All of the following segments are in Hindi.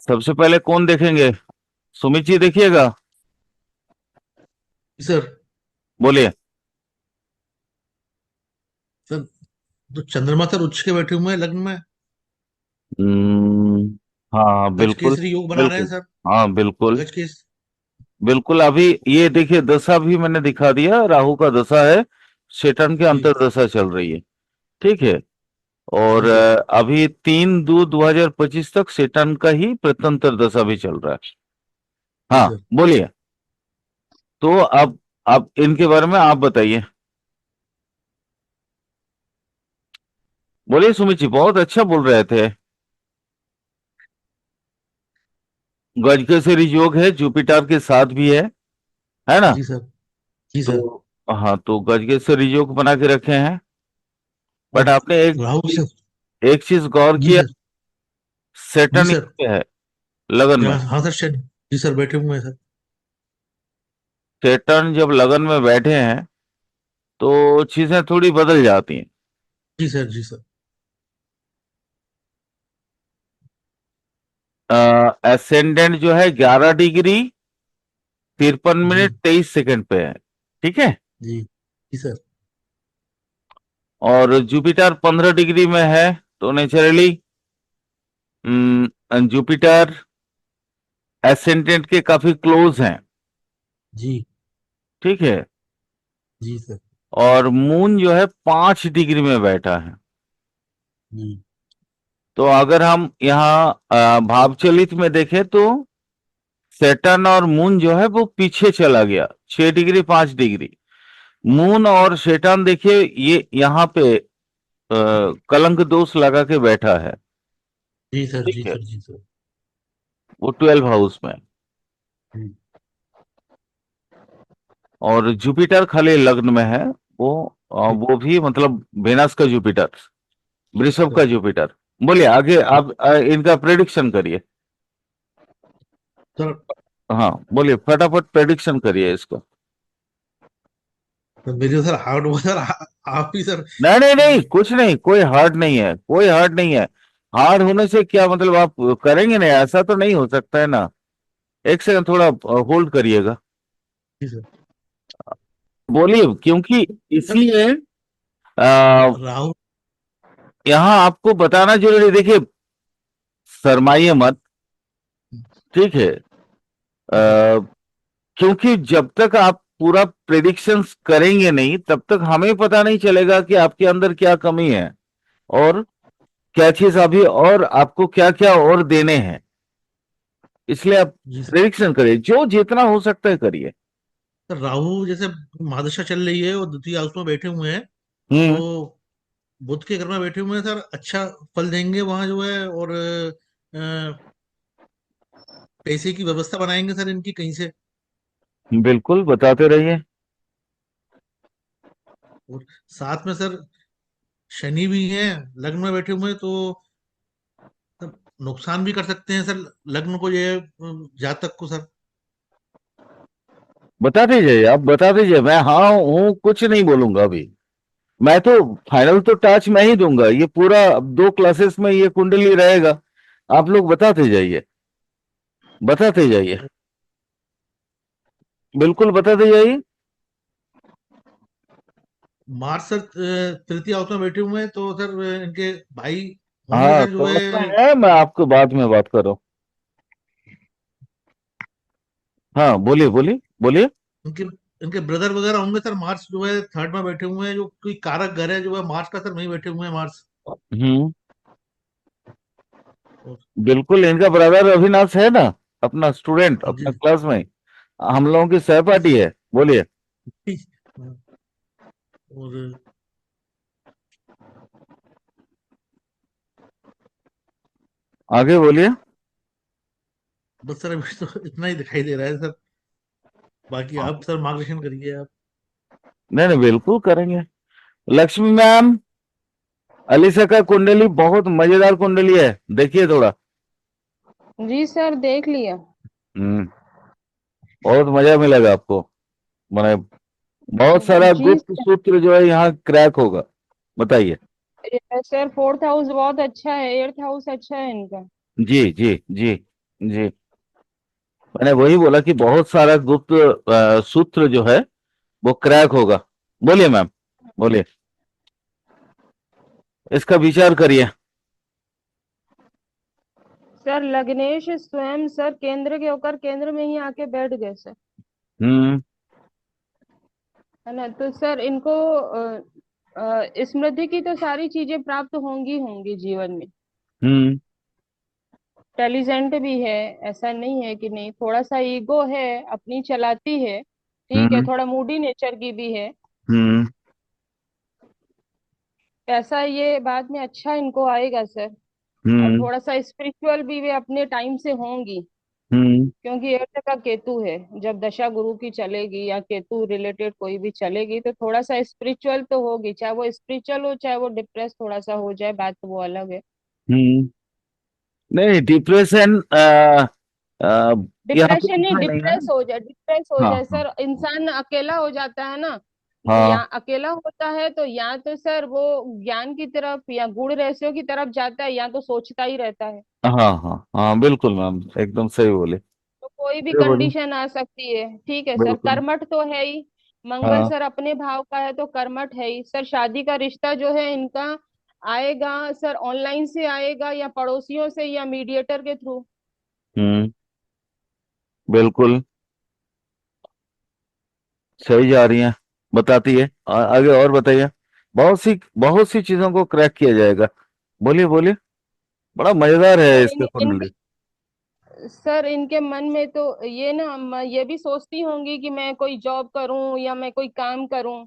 सबसे पहले कौन देखेंगे? सुमित जी देखिएगा। सर। बोलिए। सर, तो चंद्रमा सर उच्च के बैठे हुए हैं लग्न में। हम्म, हाँ गज बिल्कुल। केसरी योग बना रहे हैं बिल्कुल। सर। हाँ बिल्कुल। गज केस। बिल्कुल, अभी ये देखिए दशा भी मैंने दिखा दिया, राहु का दशा है, सेटन की जी। अंतर्दशा चल रही है। ठीक है। और जी सर। अभी 3/2/2025 तक सेटन का ही प्रत्यंतर दशा भी चल रहा है। जी हाँ सर। बोलिए। तो अब इनके बारे में आप बताइए। बोलिए सुमित जी, बहुत अच्छा बोल रहे थे। गजकेसरी योग है, जुपिटर के साथ भी है ना? जी सर। जी सर। तो हाँ, तो गजकेसरी योग बना के रखे हैं। बट और आपने राहु भी सर। एक चीज गौर जी किया? सर। जी सेटन सर। यहाँ पे है लगन में। हाँ सर, शनि। जी सर, बैठे हुए हैं सर। सेटन जब लगन में बैठे हैं तो चीजें थोड़ी बदल जाती हैं। जी सर। जी सर। एसेंडेंट जो है 11 डिग्री 53 मिनट जी। 23 सेकंड पे है। ठीक है। जी। जी सर। और जुपिटर 15 डिग्री में है, तो नेचुरली जुपिटर एसेंडेंट के काफी क्लोज हैं। जी। ठीक है। जी सर। और मून जो है 5 डिग्री में बैठा है। जी। तो अगर हम यहाँ भावचलित में देखें तो सेटर्न और मून जो है वो पीछे चला गया, 6 डिग्री 5 डिग्री। मून और सेटर्न देखिए ये यहाँ पे कलंक दोष लगा के बैठा है। जी सर। ठीक जी है। सर। जी सर। वो 12 हाउस में। जी। और जुपिटर खाली लग्न में है। वो वो भी मतलब वेनस का जुपिटर, वृषभ का सर। जुपिटर। बोलिए आगे, आप इनका प्रेडिक्शन करिए। सर, हाँ बोलिए, फटाफट प्रेडिक्शन करिए इसको। मेरे सर हार्ड हुआ सर, आप ही सर। नहीं नहीं नहीं, कुछ नहीं, कोई हार्ड नहीं है, कोई हार्ड नहीं है। हार्ड होने से क्या मतलब, आप करेंगे नहीं? ऐसा तो नहीं हो सकता है ना। एक सेकंड, थोड़ा होल्ड करिएगा। जी सर। बोलिए, क्योंकि इसलिए आ, राहु। यहाँ आपको बताना जरूरी है। देखिए, शरमाइए मत। ठीक है। जी सर। क्योंकि जब तक आप पूरा प्रेडिक्शंस करेंगे नहीं, तब तक हमें पता नहीं चलेगा कि आपके अंदर क्या कमी है, और क्या चीज अभी और आपको क्या क्या और देने हैं। इसलिए आप जी सर। प्रेडिक्शन करिए, जो जितना हो सकता है करिए। सर, राहु जैसे महादशा चल रही है और द्वितीय हाउस में बैठे हुए हैं, हम्म। तो बुध के घर में बैठे हुए हैं सर, अच्छा फल देंगे वहां जो है। और पैसे की व्यवस्था बनाएंगे सर इनकी कहीं से। बिल्कुल, बताते रहिए। और साथ में सर शनि भी है, लग्न में बैठे हुए हैं, तो सर नुकसान भी कर सकते हैं सर लग्न को, ये जातक को सर। बताते जाइए, आप बताते जाइए, मैं हाँ हूँ कुछ नहीं बोलूंगा अभी। मैं तो फाइनल तो टच मैं ही दूंगा, ये पूरा अब 2 क्लासेस में ये कुंडली रहेगा। आप लोग बताते जाइए, बताते जाइए। बिल्कुल बताते जाइए। मार्च सर तृतीय हाउस में बैठे हुए हैं, तो सर इनके भाई होंगे हाँ सर जो तो है। उसमें है, मैं आपको बाद में बात कर रहा हूँ। हाँ बोलिए बोलिए बोलिए। इनके इनके ब्रदर वगैरह होंगे सर। मार्स जो है थर्ड में बैठे हुए हैं, जो कोई कारक घर है जो है मार्स का सर, वहीं बैठे हुए हैं मार्स। हम्म। और बिल्कुल, इनका ब्रदर अविनाश है ना, अपना स्टूडेंट, हाँ अपना जी। क्लास में, हम लोगों की सहपाठी है। बोलिए। हाँ, और आगे बोलिए। बस सर अभी तो इतना ही दिखाई दे रहा है सर। बाकी हाँ, आप सर मार्गदर्शन करिए आप। नहीं नहीं बिल्कुल करेंगे। लक्ष्मी मैम, अलीसा का कुंडली बहुत मजेदार कुंडली है, देखिए थोड़ा। जी सर, देख लिया। हम्म। बहुत मजा मिलेगा आपको, मैंने बहुत सारा जी गुप्त सर। सूत्र जो है यहाँ क्रैक होगा। बताइए। सर फोर्थ हाउस बहुत अच्छा है, एट्थ हाउस अच्छा है इनका। जी जी जी। जी, मैंने वही बोला कि बहुत सारा गुप्त सूत्र जो है वो क्रैक होगा। बोलिए मैम, बोलिए, इसका विचार करिए। सर लग्नेश स्वयं सर केंद्र के होकर केंद्र में ही आके बैठ गए सर, हम्म। है ना। तो सर इनको स्मृति की तो सारी चीजें प्राप्त होंगी होंगी जीवन में। हम्म। इंटेलिजेंट भी है, ऐसा नहीं है कि नहीं। थोड़ा सा ईगो है, अपनी चलाती है, ठीक है। हम्म। थोड़ा मूडी नेचर की भी है। हम्म। पैसा ये बाद में अच्छा इनको आएगा सर। और हम्म। थोड़ा सा स्पिरिचुअल भी वे अपने टाइम से होंगी, हम्म। क्योंकि अर्थ का केतु है। जब दशा गुरु की चलेगी या केतु रिलेटेड कोई भी चलेगी तो थोड़ा सा स्पिरिचुअल तो होगी। चाहे वो स्पिरिचुअल हो, चाहे वो डिप्रेस थोड़ा सा हो जाए, बात तो वो अलग है। हम्म। नहीं, डिप्रेशन यहाँ पे डिप्रेशन नहीं, ऐसा नहीं है। डिप्रेस हो जाए, डिप्रेस हो हाँ जाए हाँ। सर। इंसान अकेला हो जाता है ना। तो या हाँ अकेला होता है तो या तो सर वो ज्ञान की तरफ या गुण रहस्यों की तरफ जाता है, या तो सोचता ही रहता है। हाँ हाँ हाँ, बिल्कुल मैम, एकदम सही बोले। तो कोई भी ये बोले। कंडीशन आ सकती है, ठीक है सर। बिल्कुल। कर्मठ तो है ही। मंगल हाँ। सर अपने भाव का है तो कर्मठ है ही सर। शादी का रिश्ता जो है इनका आएगा सर, ऑनलाइन से आएगा या पड़ोसियों से या मीडिएटर के थ्रू। हम्म। बिल्कुल सही जा रही हैं, बताती है। आगे और बताइए। बहुत सी चीजों को क्रैक किया जाएगा। बोलिए बोलिए, बड़ा मजेदार है सर इसका इनके कुंडली। सर इनके मन में तो ये ना ये भी सोचती होंगी कि मैं कोई जॉब करूं या मैं कोई काम करूं।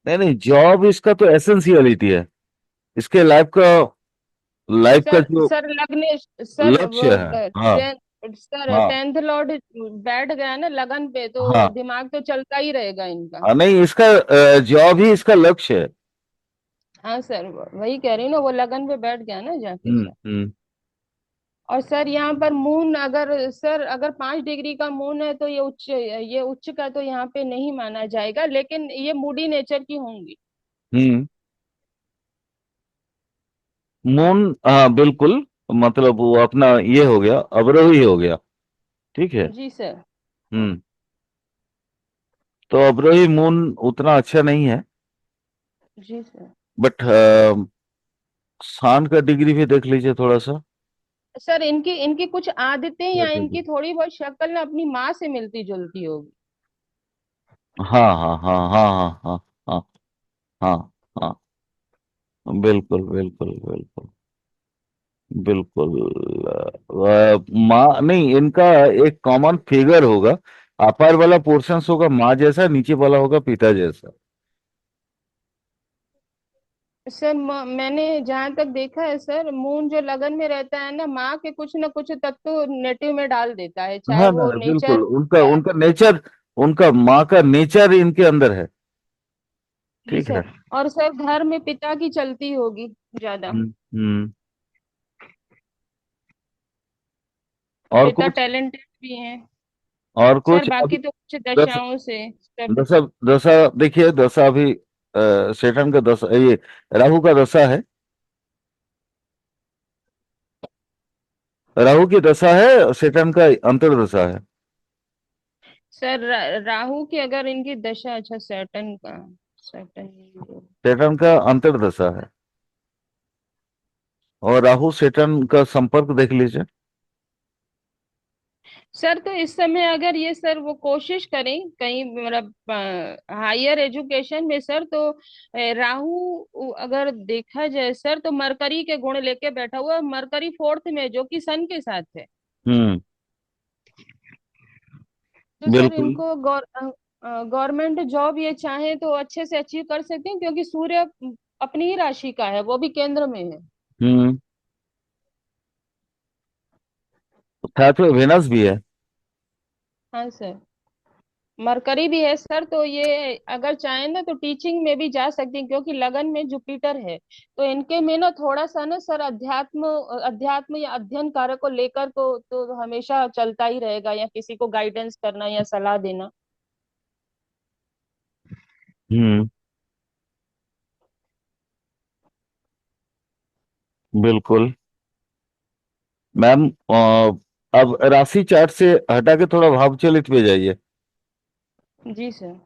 नहीं नहीं, जॉब इसका तो एसेंशियलिटी है, इसके लाइफ का सर जो सर लग्नेश सर वो लक्ष्य है। हाँ सर हाँ 10th लॉर्ड बैठ गया ना लगन पे, तो हाँ दिमाग तो चलता ही रहेगा इनका। नहीं, इसका जॉब ही इसका लक्ष्य है। हाँ सर, वही कह रही हूँ ना, वो लगन पे बैठ गया ना जाके सर। हम्म। और सर यहाँ पर मून अगर सर अगर 5 डिग्री का मून है तो ये उच्च का तो यहाँ पे नहीं माना जाएगा, लेकिन ये मूडी नेचर की होंगी। हम्म। मून, हाँ बिल्कुल, मतलब वो अपना ये हो गया, अवरोही हो गया। ठीक है। जी सर। हम्म। तो अवरोही मून उतना अच्छा नहीं है। जी सर। बट शान का डिग्री भी देख लीजिए थोड़ा सा। सर इनकी इनकी कुछ आदतें क्या या डिग्री? इनकी थोड़ी बहुत शक्ल ना अपनी माँ से मिलती जुलती होगी। हाँ हाँ हाँ हाँ हाँ हाँ हाँ हाँ हाँ, बिल्कुल बिल्कुल बिल्कुल बिल्कुल। माँ नहीं, इनका एक कॉमन फिगर होगा। अपर वाला पोर्शन होगा माँ जैसा, नीचे वाला होगा पिता जैसा। सर मैंने जहां तक देखा है सर, मून जो लगन में रहता है ना, माँ के कुछ न कुछ तत्व नेटिव में डाल देता है, चाहे हाँ ना वो ना, बिल्कुल नेचर। उनका उनका नेचर, उनका माँ का नेचर इनके अंदर है। जी ठीक है। सर। और सर घर में पिता की चलती होगी ज्यादा। हम्म। और पिता कुछ? टैलेंटेड भी हैं और सर। कुछ अभी? बाकी तो कुछ दस, दशाओं से सर। दशा, दशा देखिए, दशा अभी सेठन का दशा, ये राहु का दशा है। राहु की दशा है, सेठन का अंतर्दशा है। सर राहु की अगर इनकी दशा, अच्छा सैटर्न का, सैटर्न। सेठन का अंतर्दशा है। और राहु सेठन का संपर्क देख लीजिए। सर तो इस समय अगर ये सर वो कोशिश करें कहीं मतलब हायर एजुकेशन में सर, तो राहु अगर देखा जाए सर तो मरकरी के गुण लेके बैठा हुआ है। मरकरी 4th में जो कि सन के साथ है। हम्म। तो सर बिल्कुल। इनको गवर्नमेंट जॉब ये चाहे तो अच्छे से अचीव कर सकते हैं, क्योंकि सूर्य अपनी ही राशि का है, वो भी केंद्र में है। हम्म। साथ में वेनस भी है। हाँ सर। मरकरी भी है सर, तो ये अगर चाहे ना तो टीचिंग में भी जा सकती हैं, क्योंकि लगन में जुपिटर है। तो इनके में ना थोड़ा सा ना सर अध्यात्म अध्यात्म या अध्ययन कार्य को लेकर तो हमेशा चलता ही रहेगा, या किसी को गाइडेंस करना या सलाह देना। हम्म। बिल्कुल। मैम अब राशि चार्ट से हटा के थोड़ा भाव चलित पे जाइए। जी सर।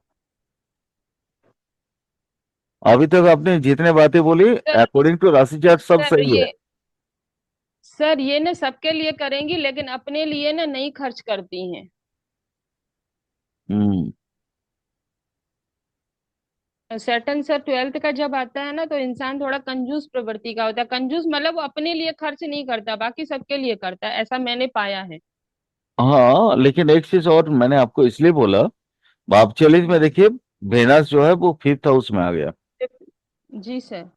अभी तक आपने जितने बातें बोली सर अकॉर्डिंग टू राशि चार्ट सब सर सही है। ये ना सबके लिए करेंगी, लेकिन अपने लिए ना नहीं खर्च करती हैं। हम्म। सैटर्न सर 12th का जब आता है ना, तो इंसान थोड़ा कंजूस प्रवृत्ति का होता है। कंजूस मतलब वो अपने लिए खर्च नहीं करता, बाकी सबके लिए करता है, ऐसा मैंने पाया है। हाँ, लेकिन एक चीज और मैंने आपको इसलिए बोला, भाव चलित में देखिए वेनस जो है वो फिफ्थ हाउस में आ गया। जी सर।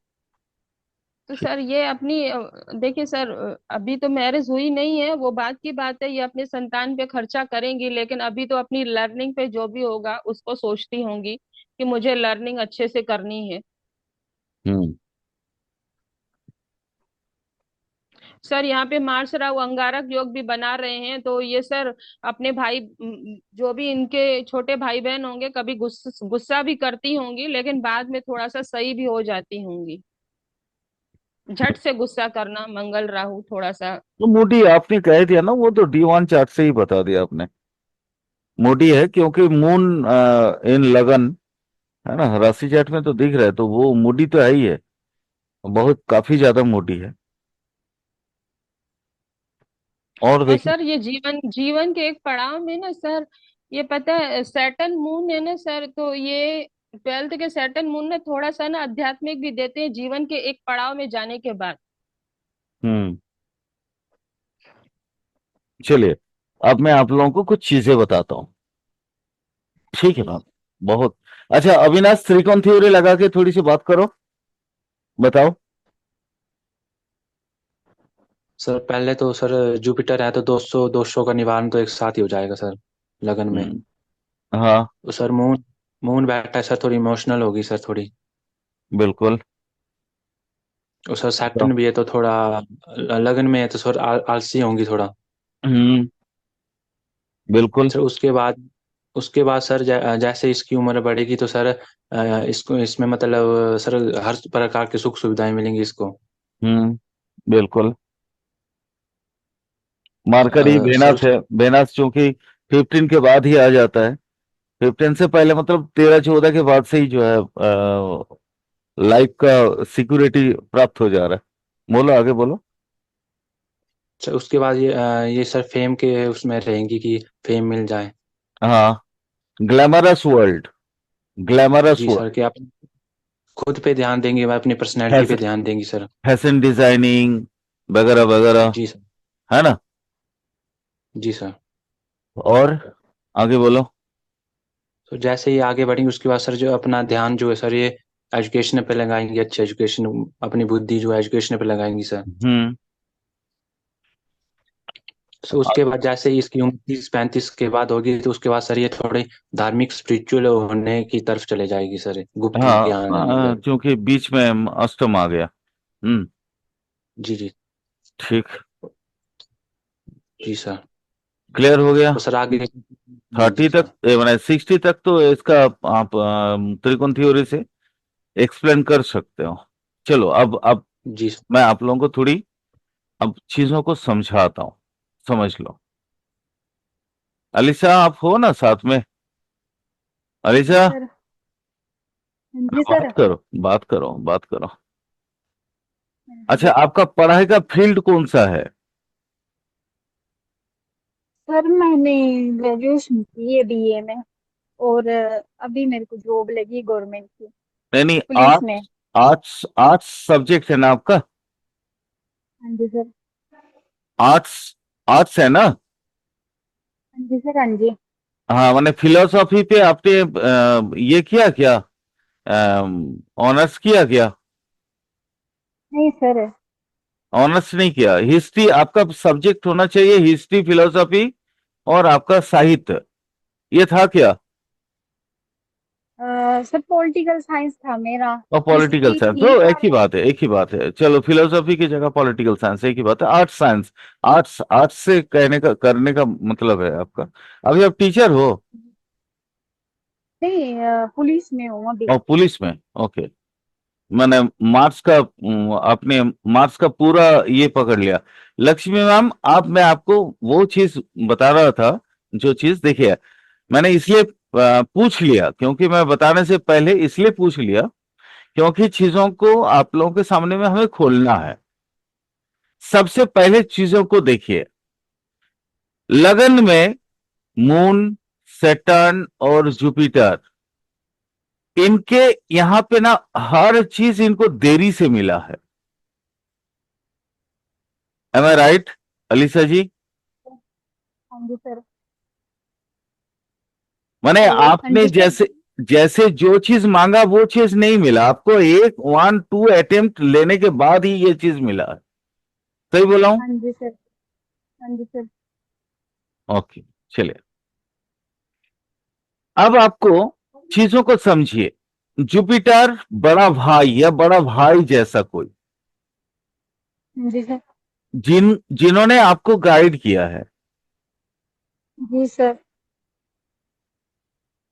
तो सर ये अपनी देखिए सर, अभी तो मैरिज हुई नहीं है, वो बात की बात है, ये अपने संतान पे खर्चा करेंगी, लेकिन अभी तो अपनी लर्निंग पे जो भी होगा उसको सोचती होंगी कि मुझे लर्निंग अच्छे से करनी है। हम्म। सर यहाँ पे मार्स राहु अंगारक योग भी बना रहे हैं, तो ये सर अपने भाई जो भी इनके छोटे भाई बहन होंगे, कभी गुस्सा गुस्सा भी करती होंगी, लेकिन बाद में थोड़ा सा सही भी हो जाती होंगी। झट से गुस्सा करना, मंगल राहु थोड़ा सा। तो मोटी आपने कह दिया ना, वो तो डी1 चार्ट से ही बता दिया आपने। मोटी है क्योंकि मून इन लगन है ना, राशि चार्ट में तो दिख रहा है, तो वो मोटी तो है ही है, बहुत काफी ज्यादा मोटी है। और और देखिए। सर ये जीवन जीवन के एक पड़ाव में ना सर, ये पता है सैटर्न मून है ना सर, तो ये 12th के सैटर्न मून ने थोड़ा सा ना आध्यात्मिक भी देते हैं जीवन के एक पड़ाव में जाने के बाद। हम्म। चलिए, अब मैं आप लोगों को कुछ चीजें बताता हूँ। ठीक है जी मैम। बहुत अच्छा। अविनाश, त्रिकोण थ्योरी लगा के थोड़ी सी बात करो, बताओ। सर पहले तो सर जुपिटर है तो 200 का निवारण तो एक साथ ही हो जाएगा सर, लगन में। हाँ, तो सर मून मून बैठा है सर, थोड़ी इमोशनल होगी सर थोड़ी। बिल्कुल। और सर तो, सैटर्न भी है तो थोड़ा लगन में है तो सर आलसी होंगी थोड़ा। हम्म, बिल्कुल। सर उसके बाद सर जैसे इसकी उम्र बढ़ेगी तो सर इसको इसमें मतलब सर हर प्रकार की सुख सुविधाएं मिलेंगी इसको। हम्म, बिल्कुल। मार्करी सर वेनस है। वेनस चूंकि 15 के बाद ही आ जाता है, 15 से पहले मतलब 13-14 के बाद से ही जो है लाइफ का सिक्योरिटी प्राप्त हो जा रहा है। बोलो, आगे बोलो। सर उसके बाद ये सर फेम के उसमें रहेंगी कि फेम मिल जाए। हाँ, ग्लैमरस वर्ल्ड, ग्लैमरस जी सर, वर्ल्ड। कि आप खुद पे ध्यान देंगे, अपनी पर्सनैलिटी पे ध्यान देंगी सर। फैशन डिजाइनिंग वगैरह वगैरह, जी सर। है ना। जी सर। और आगे बोलो। तो जैसे ही आगे बढ़ेंगे उसके बाद सर जो अपना ध्यान जो है सर ये एजुकेशन पे लगाएंगे, अच्छी एजुकेशन, अपनी बुद्धि जो है एजुकेशन पे लगाएंगी सर। हम्म। सो उसके बाद जैसे ही इसकी उम्र 30-35 के बाद होगी तो उसके बाद सर ये थोड़े धार्मिक स्पिरिचुअल होने की तरफ चले जाएगी सर, गुप्त हाँ, ज्ञान लेने की। क्योंकि बीच में अष्टम आ गया। हम्म। जी जी। ठीक। जी सर। क्लियर हो गया। तो सर आगे। जी 30 जी तक सर। मैंने 60 तक तो इसका आप त्रिकोण थ्योरी से एक्सप्लेन कर सकते हो। चलो, अब जी सर। मैं आप लोगों को थोड़ी अब चीजों को समझाता हूँ, समझ लो। अलीसा, आप हो ना साथ में? जी अलीसा, सर। जी बात सर। करो, बात करो, बात करो। अच्छा, जी आपका पढ़ाई का फील्ड कौन सा है? सर, मैंने ग्रेजुएशन की है बीए में, और अभी मेरे को जॉब लगी गवर्नमेंट की, नहीं नहीं, पुलिस में। आर्ट्स, आर्ट्स आर्ट्स सब्जेक्ट है ना आपका? हाँ जी सर। आर्ट्स, आर्ट्स है ना? हाँ जी सर। हाँ जी। हाँ, मैंने फिलोसॉफी पे आपने ये किया क्या, ऑनर्स किया क्या? नहीं सर। ऑनर्स नहीं किया। हिस्ट्री आपका सब्जेक्ट होना चाहिए, हिस्ट्री, फिलोसॉफी और आपका साहित्य, ये था क्या? सर पॉलिटिकल साइंस था मेरा। और पॉलिटिकल हिस्ट्री साइंस, थी तो एक ही पर। बात है, एक ही बात है। चलो, फिलोसॉफी की जगह पॉलिटिकल साइंस, एक ही बात है। आर्ट्स साइंस, आर्ट्स आर्ट्स से कहने का करने का मतलब है आपका। अभी आप टीचर हो? नहीं, पुलिस में हूँ अभी। और पुलिस में, ओके। मैंने मार्स का अपने मार्स का पूरा ये पकड़ लिया। लक्ष्मी मैम, मैं आपको वो चीज बता रहा था, जो चीज देखिए, मैंने इसलिए पूछ लिया, क्योंकि मैं बताने से पहले इसलिए पूछ लिया क्योंकि चीजों को आप लोगों के सामने में हमें खोलना है। सबसे पहले चीजों को देखिए, लगन में मून, सैटर्न और जुपिटर, इनके यहां पे ना हर चीज इनको देरी से मिला है। एम आई राइट अलीसा जी? हाँ जी सर। माने तो हाँ आपने जी सर। जैसे जैसे जो चीज मांगा वो चीज नहीं मिला आपको, एक 1-2 अटेम्प्ट लेने के बाद ही ये चीज मिला है। सही बोला हूं? हाँ जी सर। हाँ जी सर। ओके, चलिए अब आपको चीजों को समझिए। जुपिटर बड़ा भाई या बड़ा भाई जैसा कोई, हाँ जी सर। जिन्होंने आपको गाइड किया है, जी सर।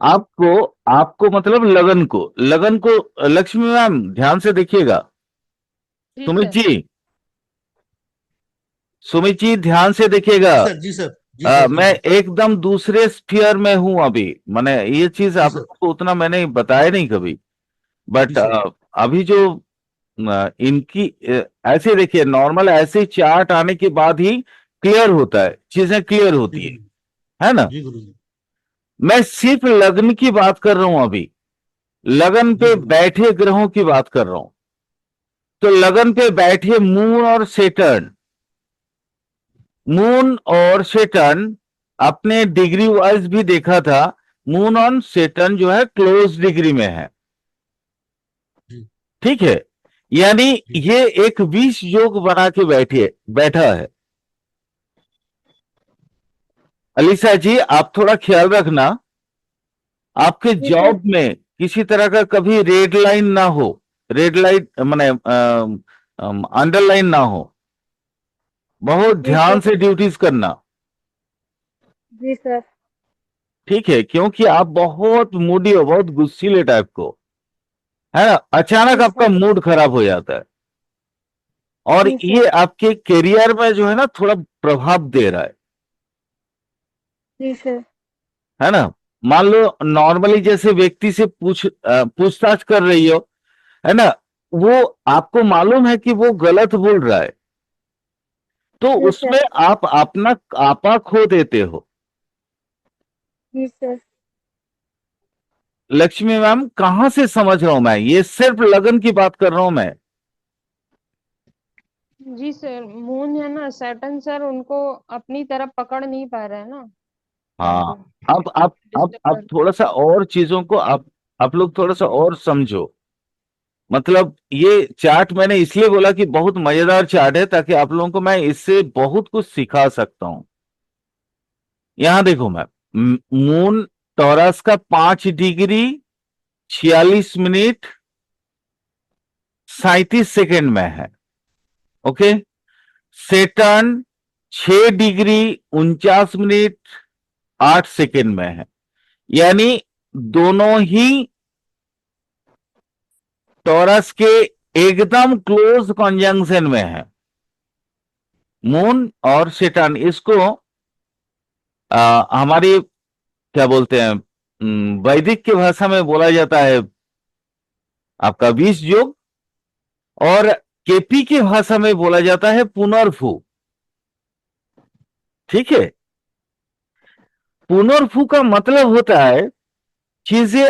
आपको आपको मतलब लगन को लक्ष्मी मैम ध्यान से देखिएगा। जी सुमित सर। जी, सुमित जी ध्यान से देखिएगा। जी सर, जी सर, जी सर, जी मैं सर, एकदम दूसरे स्फीयर में हूं अभी। मैंने ये चीज जी आप सर, लोगों को उतना मैंने बताया नहीं कभी, जी बट सर, अभी जो इनकी ऐसे देखिए, नॉर्मल ऐसे चार्ट आने के बाद ही क्लियर होता है, चीजें क्लियर जी होती गुरु जी, है ना? जी गुरु जी, मैं सिर्फ लग्न की बात कर रहा हूं अभी, लगन जी पे गुरु जी, बैठे ग्रहों की बात कर रहा हूं। तो लगन पे बैठे मून और सेटर्न, मून और सेटर्न अपने डिग्री वाइज भी देखा था, मून और सेटर्न जो है क्लोज डिग्री में है। जी, ठीक है, यानी जी, ये एक विष योग बना के बैठा है। अलीसा जी, आप थोड़ा ख्याल रखना, आपके जी सर। जॉब में किसी तरह का कभी रेड लाइन ना हो, रेड लाइट माने अंडरलाइन ना हो। बहुत जी ध्यान सर। से ड्यूटीज करना। जी सर। ठीक है, क्योंकि आप बहुत मूडी हो, बहुत गुस्सीले टाइप को, है ना? अचानक जी आपका सर। मूड खराब हो जाता है, और जी सर। ये आपके करियर में जो है ना थोड़ा प्रभाव दे रहा जी सर। है ना? मान लो नॉर्मली जैसे व्यक्ति से पूछताछ कर रही हो, है ना, वो आपको मालूम है कि वो गलत बोल रहा है, तो जी उसमें सर। आप अपना आपा खो देते हो। जी सर। लक्ष्मी मैम, कहां से समझ रहा हूं मैं? ये सिर्फ लगन की बात कर रहा हूं मैं। जी सर, मून है ना, सैटर्न सर उनको अपनी तरफ पकड़ नहीं पा रहे हैं ना, हाँ, उनको अब डिस्टर्ब अब कर। थोड़ा सा और चीजों को आप लोग थोड़ा सा और समझो। मतलब ये चार्ट मैंने इसलिए बोला कि बहुत मजेदार चार्ट है, ताकि आप लोगों को मैं इससे बहुत कुछ सिखा सकता हूं। यहां देखो मैम, मून टॉरस का 5 डिग्री 46 मिनट 37 सेकेंड में है। Okay, Saturn 6 degree 49 minute 8 second में है, यानी दोनों ही टॉरस के एकदम क्लोज कॉन्जंक्शन में है, मून और सेटर्न। इसको हमारी क्या बोलते हैं, वैदिक की भाषा में बोला जाता है आपका 20 योग, और केपी की भाषा में बोला जाता है पुनर्भू। ठीक है, पुनर्भू का मतलब होता है चीजें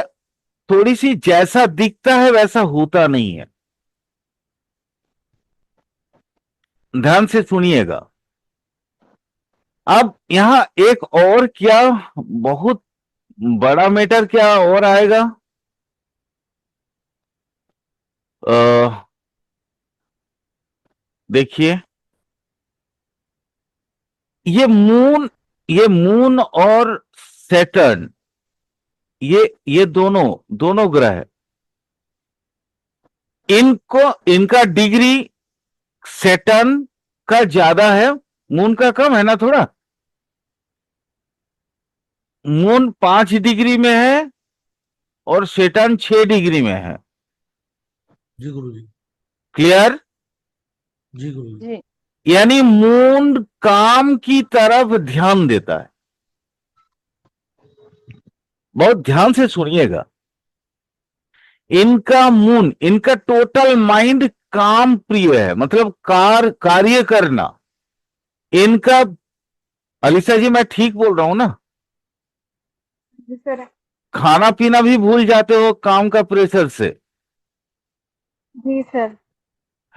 थोड़ी सी जैसा दिखता है वैसा होता नहीं है। ध्यान से सुनिएगा। अब यहां एक और क्या बहुत बड़ा मैटर क्या और आएगा, देखिए, ये मून ये मून और सैटर्न, ये दोनों दोनों ग्रह, इनको इनका डिग्री सैटर्न का ज्यादा है, मून का कम है ना थोड़ा। मून 5 डिग्री में है और सैटर्न 6 डिग्री में है। जी गुरुजी। क्लियर? जी गुरुजी। जी यानी मून काम की तरफ ध्यान देता है। बहुत ध्यान से सुनिएगा। इनका मून, इनका टोटल माइंड काम प्रिय है, मतलब कार्य करना इनका। अलीसा जी मैं ठीक बोल रहा हूं ना? जी सर। खाना पीना भी भूल जाते हो काम का प्रेशर से, जी सर।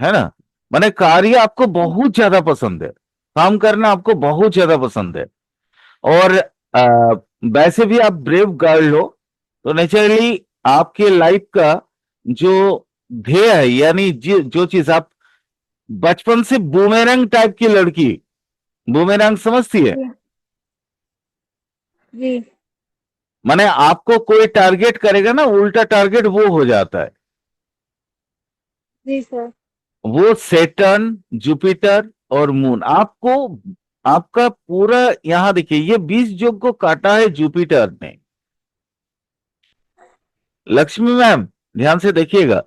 है ना? माने कार्य आपको बहुत ज्यादा पसंद है, काम करना आपको बहुत ज्यादा पसंद है। और आ, वैसे भी आप ब्रेव गर्ल हो, तो नेचुरली आपके लाइफ का जो ध्येय है, यानी जो चीज आप बचपन से बूमेरंग टाइप की लड़की, बूमेरंग समझती है? जी जी माने आपको कोई टारगेट करेगा ना, उल्टा टारगेट वो हो जाता है। जी सर। वो सेटर्न, जुपिटर और मून आपको, आपका पूरा, यहां देखिए ये 20 योग को काटा है जुपिटर ने। लक्ष्मी मैम ध्यान से देखिएगा,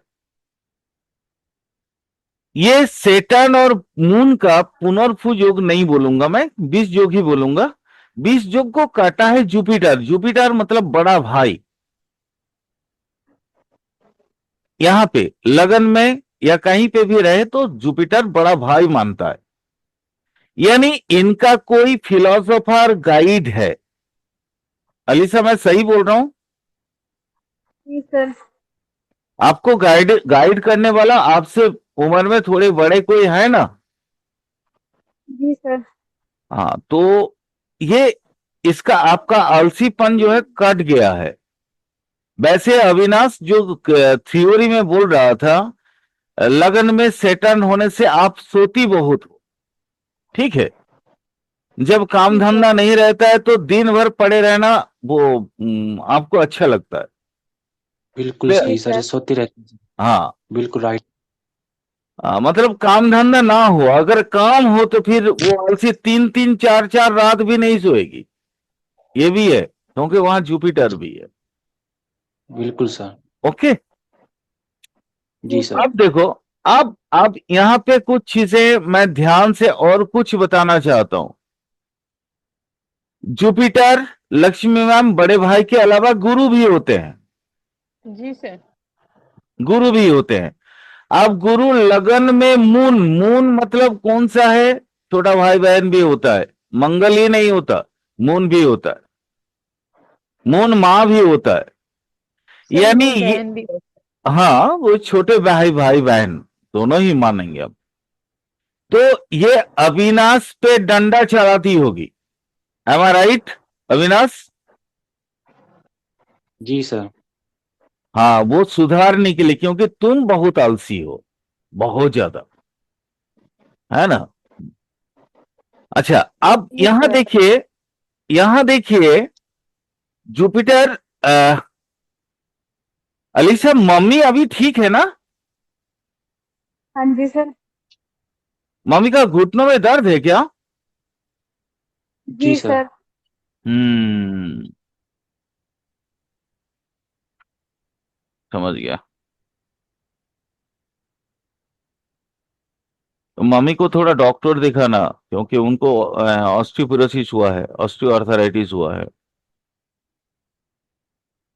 ये सेटर्न और मून का पुनर्भु योग नहीं बोलूंगा मैं, 20 योग ही बोलूंगा। 20 योग को काटा है जुपिटर। जुपिटर मतलब बड़ा भाई। यहां पे लगन में या कहीं पे भी रहे तो जुपिटर बड़ा भाई मानता है। यानी इनका कोई फिलोसोफर गाइड है। अलीसा मैं सही बोल रहा हूं? जी सर। आपको गाइड गाइड करने वाला आपसे उम्र में थोड़े बड़े कोई है ना? जी सर। हाँ, तो ये इसका आपका आलसीपन जो है कट गया है। वैसे अविनाश जो थ्योरी में बोल रहा था, लगन में सेटन होने से आप सोती बहुत हो, ठीक है? जब काम जी सर। धंधा नहीं रहता है तो दिन भर पड़े रहना वो आपको अच्छा लगता है। बिल्कुल बे- जी सही सर, ये सर। सोती रहती है। हाँ, बिल्कुल राइट। मतलब काम धंधा ना हो, अगर काम हो तो फिर वो आलसी 3-3 4-4 रात भी नहीं सोएगी। ये भी है, क्योंकि वहां जुपिटर भी है। बिल्कुल सर। ओके, जी जी सर। सर। अब देखो, अब यहां पे कुछ चीजें मैं ध्यान से और कुछ बताना चाहता हूं। जुपिटर, लक्ष्मी मैम, बड़े भाई के अलावा गुरु भी होते हैं। जी सर। गुरु भी होते हैं। अब गुरु लगन में मून, मून मतलब कौन सा है? छोटा भाई बहन भी होता है, मंगल ही नहीं होता, मून भी होता है, मून मां भी होता है। सर यानी मून ये, बहन भी होता हाँ वो छोटे भाई भाई बहन दोनों ही मानेंगे अब। तो ये अविनाश पे डंडा चलाती होगी। एम आई राइट अविनाश? जी सर। हाँ, वो सुधारने के लिए, क्योंकि तुम बहुत आलसी हो, बहुत ज्यादा, है ना? अच्छा, अब जी सर। यहां देखिए जुपिटर। अलीसा मम्मी अभी ठीक है ना? हाँ जी सर। मम्मी का घुटनों में दर्द है क्या? जी जी सर। सर। हम्म, समझ गया। तो मम्मी को थोड़ा डॉक्टर दिखाना, क्योंकि उनको ऑस्टियोपोरोसिस हुआ है, ऑस्टियोआर्थराइटिस हुआ है,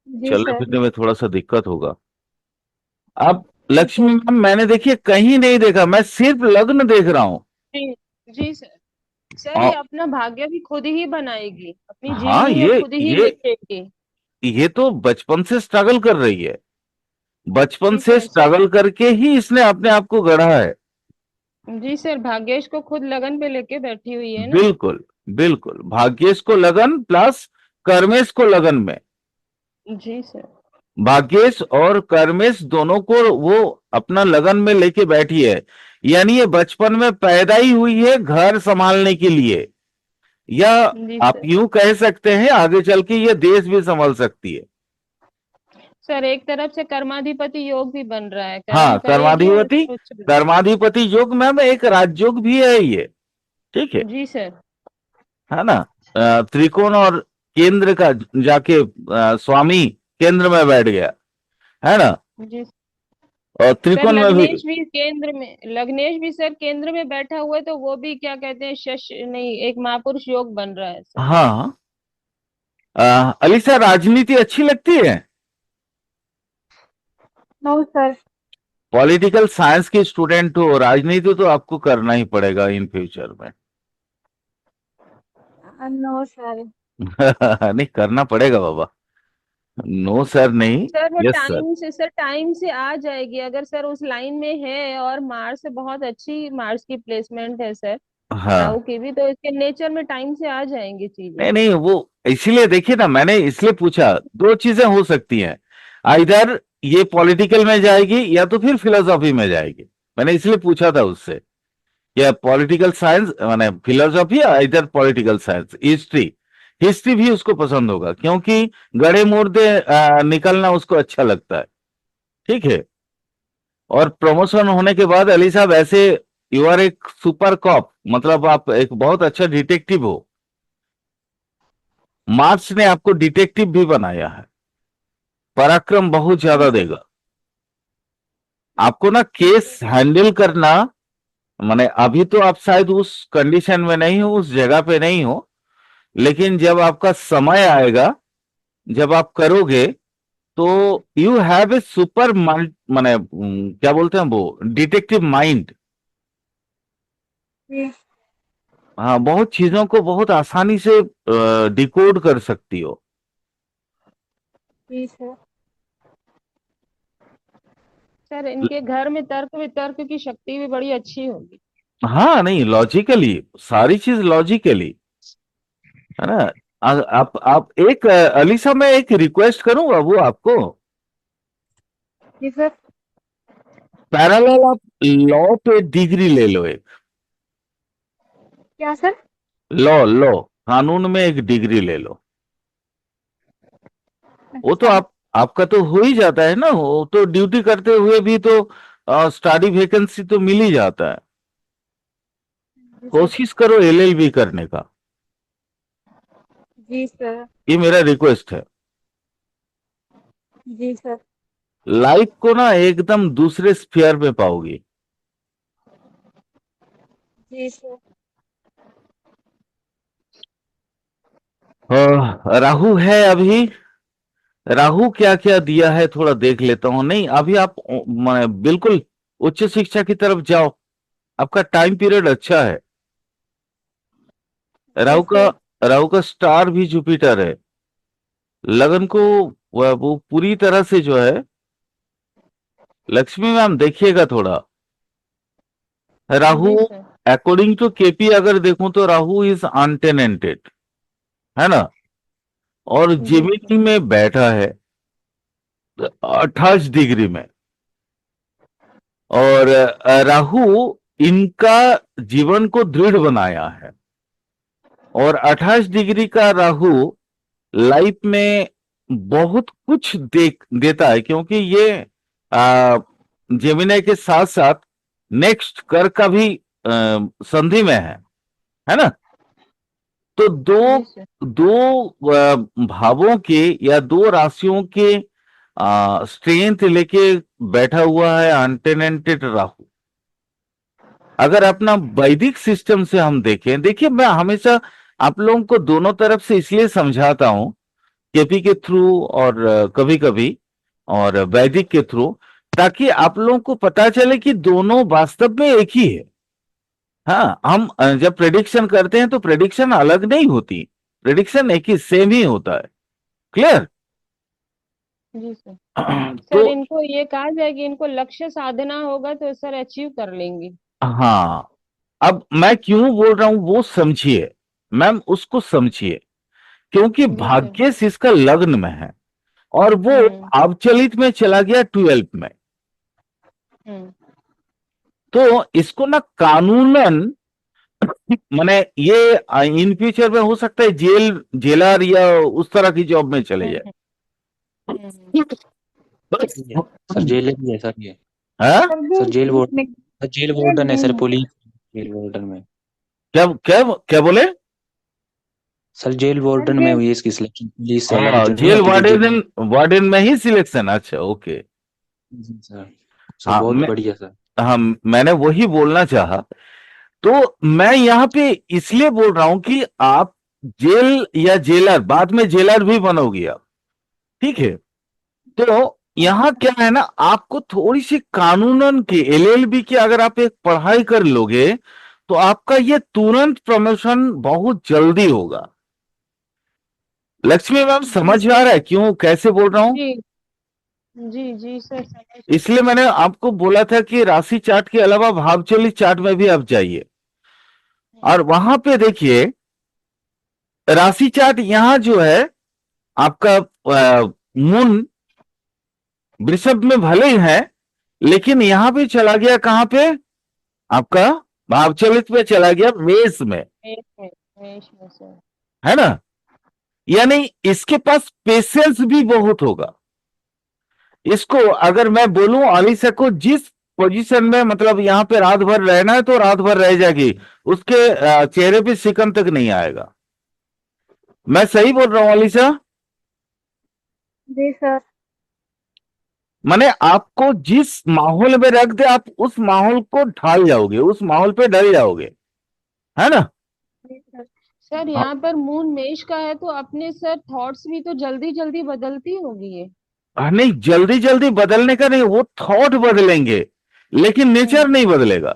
जी चलने सर। फिरने में थोड़ा सा दिक्कत होगा। अब जी लक्ष्मी सर। मैम मैंने देखिए कहीं नहीं देखा, मैं सिर्फ लग्न देख रहा हूं। जी जी सर। सर औ- ये अपना भाग्य भी खुद ही बनाएगी, अपनी हाँ, जीवनी में खुद ही लिखेगी। ये तो बचपन से स्ट्रगल कर रही है, बचपन जी से सर। स्ट्रगल करके ही इसने अपने आप को गढ़ा है। जी सर, भाग्येश को खुद लगन पे लेके बैठी हुई है ना। बिल्कुल, बिल्कुल, भाग्येश को लगन प्लस कर्मेश को लगन में, जी सर। भाग्येश और कर्मेश दोनों को वो अपना लगन में लेके बैठी है। यानी ये बचपन में पैदा ही हुई है घर संभालने के लिए, या जी आप सर। यूं कह सकते हैं आगे चल के ये देश भी संभाल सकती है। सर एक तरफ से कर्माधिपति योग भी बन रहा है, कर्म हाँ, करेगी और कुछ। कर्माधिपति योग मैम एक राजयोग भी है ये, ठीक है? जी सर। है ना? त्रिकोण और केंद्र का जाके स्वामी केंद्र में बैठ गया, है ना? जी और सर त्रिकोण में भी लग्नेश भी सर केंद्र में बैठा हुआ है, तो वो भी क्या कहते हैं, शश नहीं, एक महापुरुष योग बन रहा है सर। हाँ। अलीसा, राजनीति अच्छी लगती है? No sir. पॉलिटिकल साइंस की स्टूडेंट हो, राजनीति तो आपको करना ही पड़ेगा इन फ्यूचर में। No sir. नहीं, करना पड़ेगा बाबा। नो सर नहीं, सर वो यस सर। टाइम से आ जाएगी, अगर सर उस लाइन में है, और मार्स से बहुत अच्छी मार्स की प्लेसमेंट है सर, हाँ। राहु की भी, तो इसके नेचर में टाइम से आ जाएंगी चीजें। नहीं नहीं, वो इसीलिए देखिए ना, मैंने इसलिए पूछा, दो चीजें हो सकती हैं, आइदर ये पॉलिटिकल में जाएगी या तो फिर फिलोसॉफी में जाएगी। मैंने इसलिए पूछा था उससे, या पॉलिटिकल साइंस माने फिलोसॉफी, या इधर पॉलिटिकल साइंस, हिस्ट्री। हिस्ट्री भी उसको पसंद होगा, क्योंकि गड़े मुर्दे निकलना उसको अच्छा लगता है। ठीक है। और प्रमोशन होने के बाद अली साहब, ऐसे यू आर एक सुपर कॉप, मतलब आप एक बहुत अच्छा डिटेक्टिव हो। मार्क्स ने आपको डिटेक्टिव भी बनाया है, पराक्रम बहुत ज्यादा देगा आपको ना। केस हैंडल करना, माने अभी तो आप शायद उस कंडीशन में नहीं हो, उस जगह पे नहीं हो, लेकिन जब आपका समय आएगा, जब आप करोगे, तो you have a super mind, माने क्या बोलते हैं वो, डिटेक्टिव माइंड। जी। हाँ, बहुत चीजों को बहुत आसानी से डिकोड कर सकती हो। जी सर। सर इनके घर में तर्क वितर्क की शक्ति भी बड़ी अच्छी होगी। हाँ, नहीं, लॉजिकली, सारी चीज लॉजिकली, है ना। आप एक अली साहब, मैं एक रिक्वेस्ट करूंगा वो आपको, जी सर। पैरेलल आप लॉ पे डिग्री ले लो एक। क्या सर? लॉ लॉ कानून में एक डिग्री ले लो। वो तो अच्छा। आपका तो हो ही जाता है ना, वो तो ड्यूटी करते हुए भी तो स्टडी वैकेंसी तो मिल ही जाता है। जी सर। कोशिश करो एलएलबी करने का, जी सर। ये मेरा रिक्वेस्ट है। जी सर। लाइफ को ना एकदम दूसरे स्फीयर में पाओगी। जी सर। राहु है अभी, राहु क्या क्या दिया है थोड़ा देख लेता हूं। नहीं, अभी आप बिल्कुल उच्च शिक्षा की तरफ जाओ, आपका टाइम पीरियड अच्छा है। जी राहु का सर। राहु का स्टार भी जुपिटर है। लगन को वो पूरी तरह से जो है, लक्ष्मी मैम देखिएगा थोड़ा, राहु जी सर। अकॉर्डिंग टू केपी अगर देखूं तो राहु इज अनटेनेंटेड, है ना। और जी सर। जेमिनी में बैठा है 28 डिग्री में। और राहु इनका जीवन को दृढ़ बनाया है। और 28 डिग्री का राहु लाइफ में बहुत कुछ देता है, क्योंकि ये जेमिनी के साथ साथ नेक्स्ट कर का भी संधि में है ना। तो दो जी सर। दो भावों के या दो राशियों के स्ट्रेंथ लेके बैठा हुआ है अनटेनेंटेड राहु। अगर अपना वैदिक सिस्टम से हम देखें, देखिए मैं हमेशा आप लोगों को दोनों तरफ से इसलिए समझाता हूं, केपी के थ्रू और कभी कभी और वैदिक के थ्रू, ताकि आप लोगों को पता चले कि दोनों वास्तव में एक ही है। हाँ, हम जब प्रेडिक्शन करते हैं तो प्रेडिक्शन अलग नहीं होती, प्रेडिक्शन एक ही सेम ही होता है। क्लियर? जी सर। तो सर इनको ये कहा जाए कि इनको लक्ष्य साधना होगा तो सर अचीव कर लेंगी। हाँ, अब मैं क्यों बोल रहा हूं वो समझिए मैम, उसको समझिए, क्योंकि जी सर। भाग्य से इसका लग्न में है, और वो हम्म। अवचलित में चला गया 12th में। हम्म। तो इसको ना कानूनन, माने ये इन फ्यूचर में हो सकता है जेलर या उस तरह की जॉब में चले हम्म। जाए। सर जेल भी है सर ये। हाँ? सर जेल इसमें सर जेल clear वार्डन है नहीं सर, है। पुलिस जेल वार्डन में। क्या क्या क्या बोले? सर जेल सर वार्डन में ये हुई है इसकी सिलेक्शन, पुलिस वाला हाँ, जो नहीं जेल होती जो जेल। वार्डन वार्डन में ही सिलेक्शन। अच्छा, ओके। सर सर हाँ बहुत बढ़िया सर। हाँ, मैंने वही बोलना चाहा। तो मैं यहाँ पे इसलिए बोल रहा हूं कि आप जेल या जेलर, बाद में जेलर भी बनोगे आप, ठीक है। तो यहाँ क्या है ना, आपको थोड़ी सी कानूनन की, एलएलबी की अगर आप एक पढ़ाई कर लोगे तो आपका ये तुरंत प्रमोशन बहुत जल्दी होगा। लक्ष्मी मैम समझ में आ रहा है क्यों, कैसे बोल रहा हूं? जी जी जी सर, समझ। इसलिए मैंने आपको बोला था कि राशि चार्ट के अलावा भावचली चार्ट में भी आप जाइए, और वहां पे देखिए राशि चार्ट। यहां जो है आपका मून वृषभ में भले ही है, लेकिन यहां पे चला गया कहां पे, आपका भावचलित में चला गया मेष में, मेष में सर। है ना। यानी इसके पास पेशेंस भी बहुत होगा। इसको अगर मैं बोलूं अलीसा को जिस पोजीशन में, मतलब यहां पे रात भर रहना है तो रात भर रह जाएगी, उसके चेहरे पे सिकन तक नहीं आएगा। मैं सही बोल रहा हूं अलीसा? जी सर। माने आपको जिस माहौल में रख दे आप उस माहौल को ढाल जाओगे, उस माहौल पे डल जाओगे, है ना। जी सर। सर हाँ, यहाँ पर मून मेष का है तो अपने सर थॉट्स भी तो जल्दी जल्दी बदलती होगी ये। नहीं जल्दी जल्दी बदलने का नहीं, वो थॉट बदलेंगे लेकिन नेचर नहीं बदलेगा।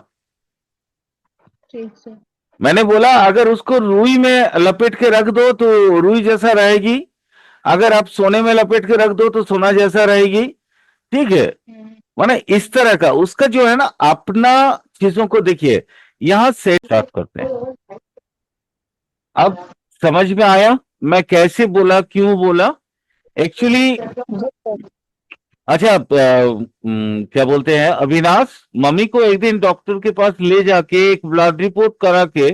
ठीक सर। मैंने बोला अगर उसको रुई में लपेट के रख दो तो रुई जैसा रहेगी, अगर आप सोने में लपेट के रख दो तो सोना जैसा रहेगी, ठीक है। माने इस तरह का उसका जो है ना अपना, चीजों को देखिए। यहां से स्टार्ट करते हैं। अब समझ में आया मैं कैसे बोला, क्यों बोला एक्चुअली। अच्छा क्या बोलते हैं अविनाश, मम्मी को एक दिन डॉक्टर के पास ले जाके एक ब्लड रिपोर्ट करा के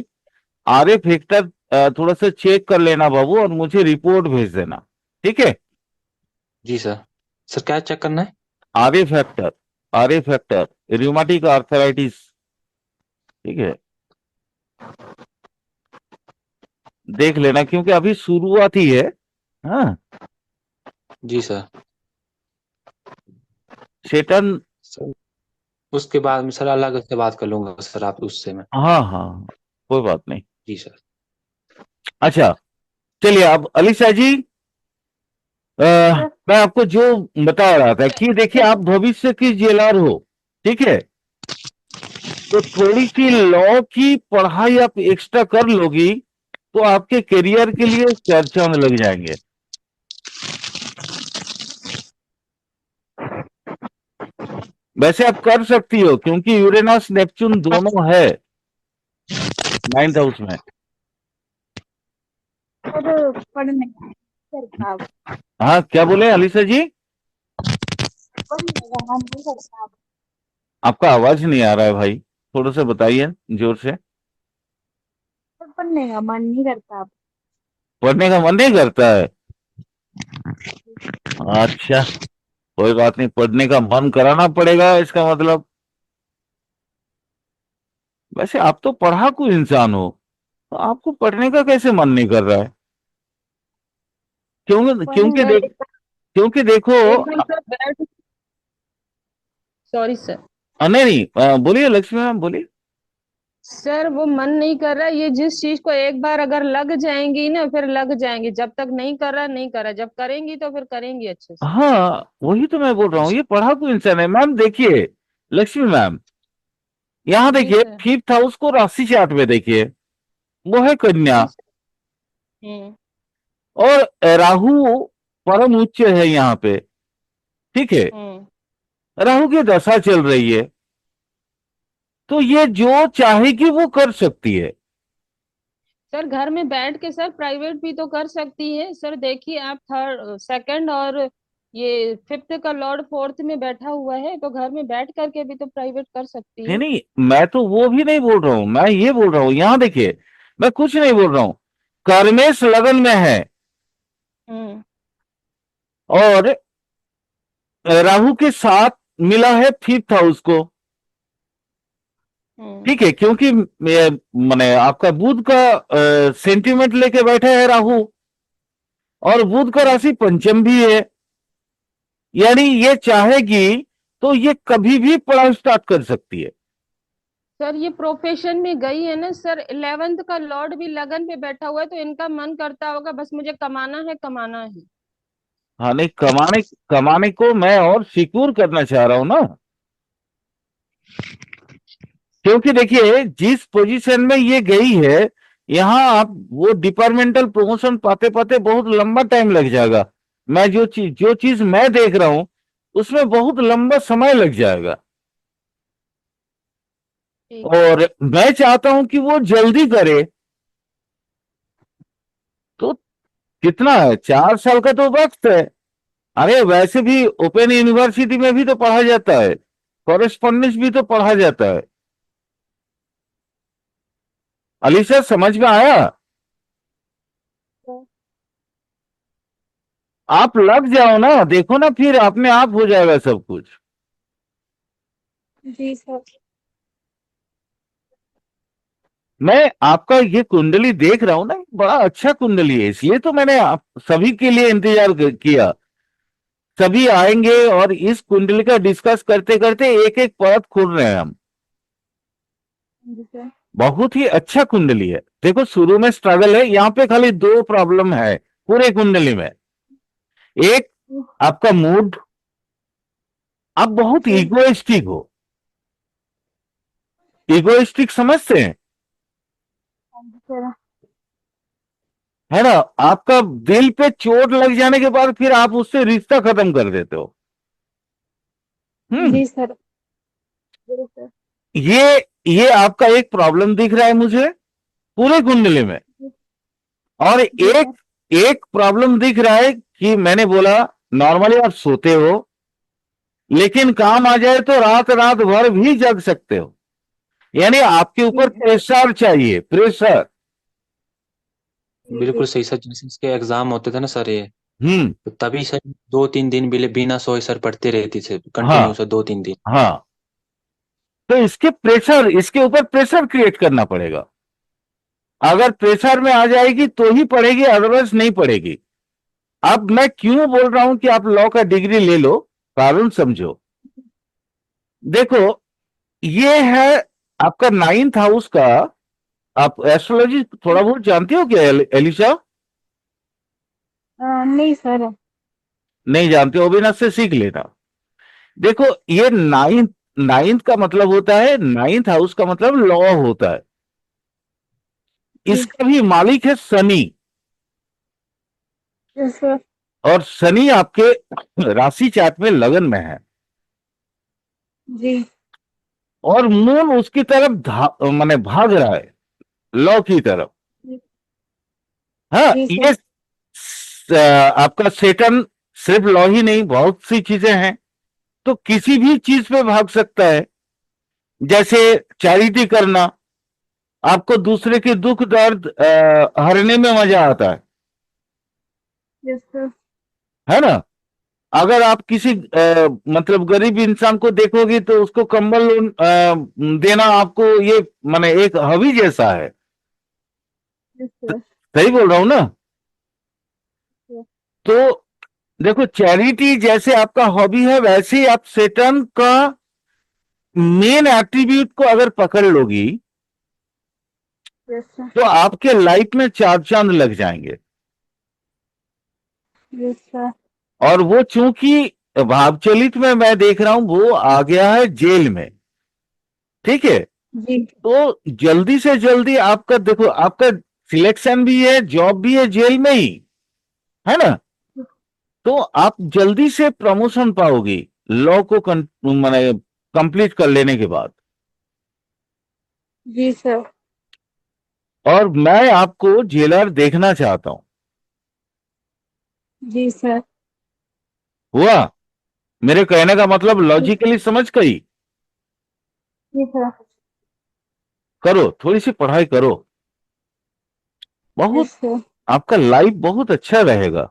आरए फैक्टर थोड़ा सा चेक कर लेना बाबू, और मुझे रिपोर्ट भेज देना, ठीक है। जी सर। सर क्या चेक करना है? RA factor, RA factor rheumatic arthritis, ठीक है। देख लेना क्योंकि अभी शुरुआत ही है। हाँ जी सर। सेटन। सर उसके बाद में सर अलग से बात कर लूंगा सर आप उससे मैं। हाँ हाँ, कोई बात नहीं। जी सर। अच्छा चलिए अब अलीसा जी, मैं आपको जो बता रहा था कि देखिए आप भविष्य की जेलर हो, ठीक है। तो थोड़ी सी लॉ की पढ़ाई आप एक्स्ट्रा कर लोगी तो आपके करियर के लिए चर्चा में लग जाएंगे। वैसे आप कर सकती हो क्योंकि यूरेनस नेपच्यून दोनों है 9th हाउस में। सर पढ़ने का करता अब। हाँ क्या बोले अलीसा जी? पढ़ने का मन नहीं करता अब। आपका आवाज नहीं आ रहा है भाई, थोड़ा सा बताइए जोर से। सर पढ़ने का मन नहीं करता अब। पढ़ने का मन नहीं करता है? अच्छा कोई बात नहीं, पढ़ने का मन कराना पड़ेगा इसका मतलब। वैसे आप तो पढ़ाकू इंसान हो, तो आपको पढ़ने का कैसे मन नहीं कर रहा है? क्योंकि पढ़ने क्योंकि का देख क्योंकि देखो एकदम सर बैठ। Sorry sir. नहीं नहीं बोलिए लक्ष्मी मैम बोलिए। सर वो मन नहीं कर रहा, ये जिस चीज को एक बार अगर लग जाएंगी ना फिर लग जाएंगी, जब तक नहीं कर रहा नहीं कर रहा, जब करेंगी तो फिर करेंगी अच्छे से। हाँ वही तो मैं बोल रहा हूँ, ये पढ़ाकू इंसान है मैम। देखिए लक्ष्मी मैम, यहाँ जी देखिए सर। 5th हाउस को राशि चार्ट में देखिए, वो है कन्या। जी सर। हम्म। और राहु परम उच्च है यहाँ पे, ठीक है। हम्म। राहु की दशा चल रही है, तो ये जो चाहेगी वो कर सकती है। सर घर में बैठ के सर प्राइवेट भी तो कर सकती है सर, देखिए आप थर्ड सेकंड और ये फिफ्थ का लॉर्ड फोर्थ में बैठा हुआ है, तो घर में बैठ करके भी तो प्राइवेट कर सकती नहीं है। नहीं, मैं तो वो भी नहीं बोल रहा हूं, मैं ये बोल रहा हूं यहाँ देखिए, मैं कुछ नहीं बोल रहा हूं। कर्मेश लगन में है हम्म। और राहु के साथ मिला है 5th हाउस को, हम्म। ठीक है। क्योंकि माने आपका बुध का सेंटिमेंट लेके बैठे है राहु, और बुध का राशि पंचम भी है। यानी ये चाहेगी तो ये कभी भी पढ़ाई स्टार्ट कर सकती है। सर ये प्रोफेशन में गई है ना सर, 11th का लॉर्ड भी लगन पे बैठा हुआ है, तो इनका मन करता होगा बस मुझे कमाना है कमाना है। हाँ, नहीं, कमाने कमाने को मैं और सिक्योर करना चाह रहा हूं ना, क्योंकि देखिए जिस पोजीशन में ये गई है, यहाँ आप वो डिपार्टमेंटल प्रमोशन पाते पाते बहुत लंबा टाइम लग जाएगा। मैं जो चीज मैं देख रहा हूं उसमें बहुत लंबा समय लग जाएगा, ठीक। और मैं चाहता हूं कि वो जल्दी करे। तो कितना है, 4 साल का तो वक्त है। अरे वैसे भी ओपन यूनिवर्सिटी में भी तो पढ़ा जाता है, कॉरेस्पॉन्डेंस भी तो पढ़ा जाता है। अली सर, समझ में आया? आप लग जाओ ना, देखो ना, फिर अपने आप हो जाएगा सब कुछ। जी सर। मैं आपका ये कुंडली देख रहा हूं ना, बड़ा अच्छा कुंडली है, इसलिए तो मैंने आप सभी के लिए इंतजार किया। सभी आएंगे और इस कुंडली का डिस्कस करते करते एक एक परत खोल रहे हैं हम। जी सर। बहुत ही अच्छा कुंडली है। देखो शुरू में स्ट्रगल है, यहाँ पे खाली 2 प्रॉब्लम है पूरे कुंडली में। एक, आपका मूड, आप बहुत जी इगोइस्टिक हो। इगोइस्टिक समझते हैं, सर। है ना? आपका दिल पे चोट लग जाने के बाद फिर आप उससे रिश्ता खत्म कर देते हो। हम्म। जी सर। जी सर। ये आपका एक प्रॉब्लम दिख रहा है मुझे पूरे कुंडली में। और जी एक सर। एक प्रॉब्लम दिख रहा है कि मैंने बोला नॉर्मली आप सोते हो, लेकिन काम आ जाए तो रात रात भर भी जग सकते हो। यानी आपके ऊपर जी प्रेशर चाहिए, प्रेशर। जी। बिल्कुल सही सर, जैसे इसके एग्जाम होते थे ना सर ये, हम्म। तो तभी सर 2-3 दिन बिना सोए सर पढ़ते रहती थे हाँ, कंटिन्यू सर 2-3 दिन। हाँ, तो इसके ऊपर प्रेशर क्रिएट करना पड़ेगा। अगर प्रेशर में आ जाएगी तो ही पढ़ेगी, अदरवाइज नहीं पढ़ेगी। अब मैं क्यों बोल रहा हूं कि आप लॉ का डिग्री ले लो, कारण समझो। देखो, ये है आपका 9th हाउस का। आप एस्ट्रोलॉजी थोड़ा बहुत जानती हो क्या, एलिशा? नहीं सर। नहीं जानते हो, बिना से सीख लेना। देखो, ये नाइन्थ नाइन्थ का मतलब होता है, 9th हाउस का मतलब लॉ होता है। जी। इसका भी मालिक है शनि, यस सर। और शनि आपके राशि चार्ट में लगन में है, जी। और मून उसकी तरफ माने भाग रहा है, लॉ की तरफ। जी हाँ, जी ये सर। आपका सेटन सिर्फ लॉ ही नहीं, बहुत सी चीजें हैं, तो किसी भी चीज पे भाग सकता है। जैसे चैरिटी करना, आपको दूसरे के दुख दर्द हरने में मजा आता यस सर। है ना? अगर आप किसी मतलब गरीब इंसान को देखोगे तो उसको कंबल देना आपको ये माने एक हॉबी जैसा है। Yes sir. सही बोल रहा हूं ना? तो देखो, चैरिटी जैसे आपका हॉबी है, वैसे ही आप सेटन का मेन एट्रीब्यूट को अगर पकड़ लोगी यस सर। तो आपके लाइफ में चार चांद लग जाएंगे। Yes sir. और वो चूंकि भावचलित में मैं देख रहा हूं वो आ गया है जेल में, ठीक है? जी तो जल्दी से जल्दी आपका, देखो, आपका सिलेक्शन भी है, जॉब भी है जेल में ही, है ना? तो आप जल्दी से प्रमोशन पाओगी लॉ को माने कंप्लीट कर लेने के बाद। जी सर। और मैं आपको जेलर देखना चाहता हूं। जी सर। हुआ? मेरे कहने का मतलब लॉजिकली समझ गई? जी सर। करो, थोड़ी सी पढ़ाई करो, बहुत, यस सर। आपका लाइफ बहुत अच्छा रहेगा।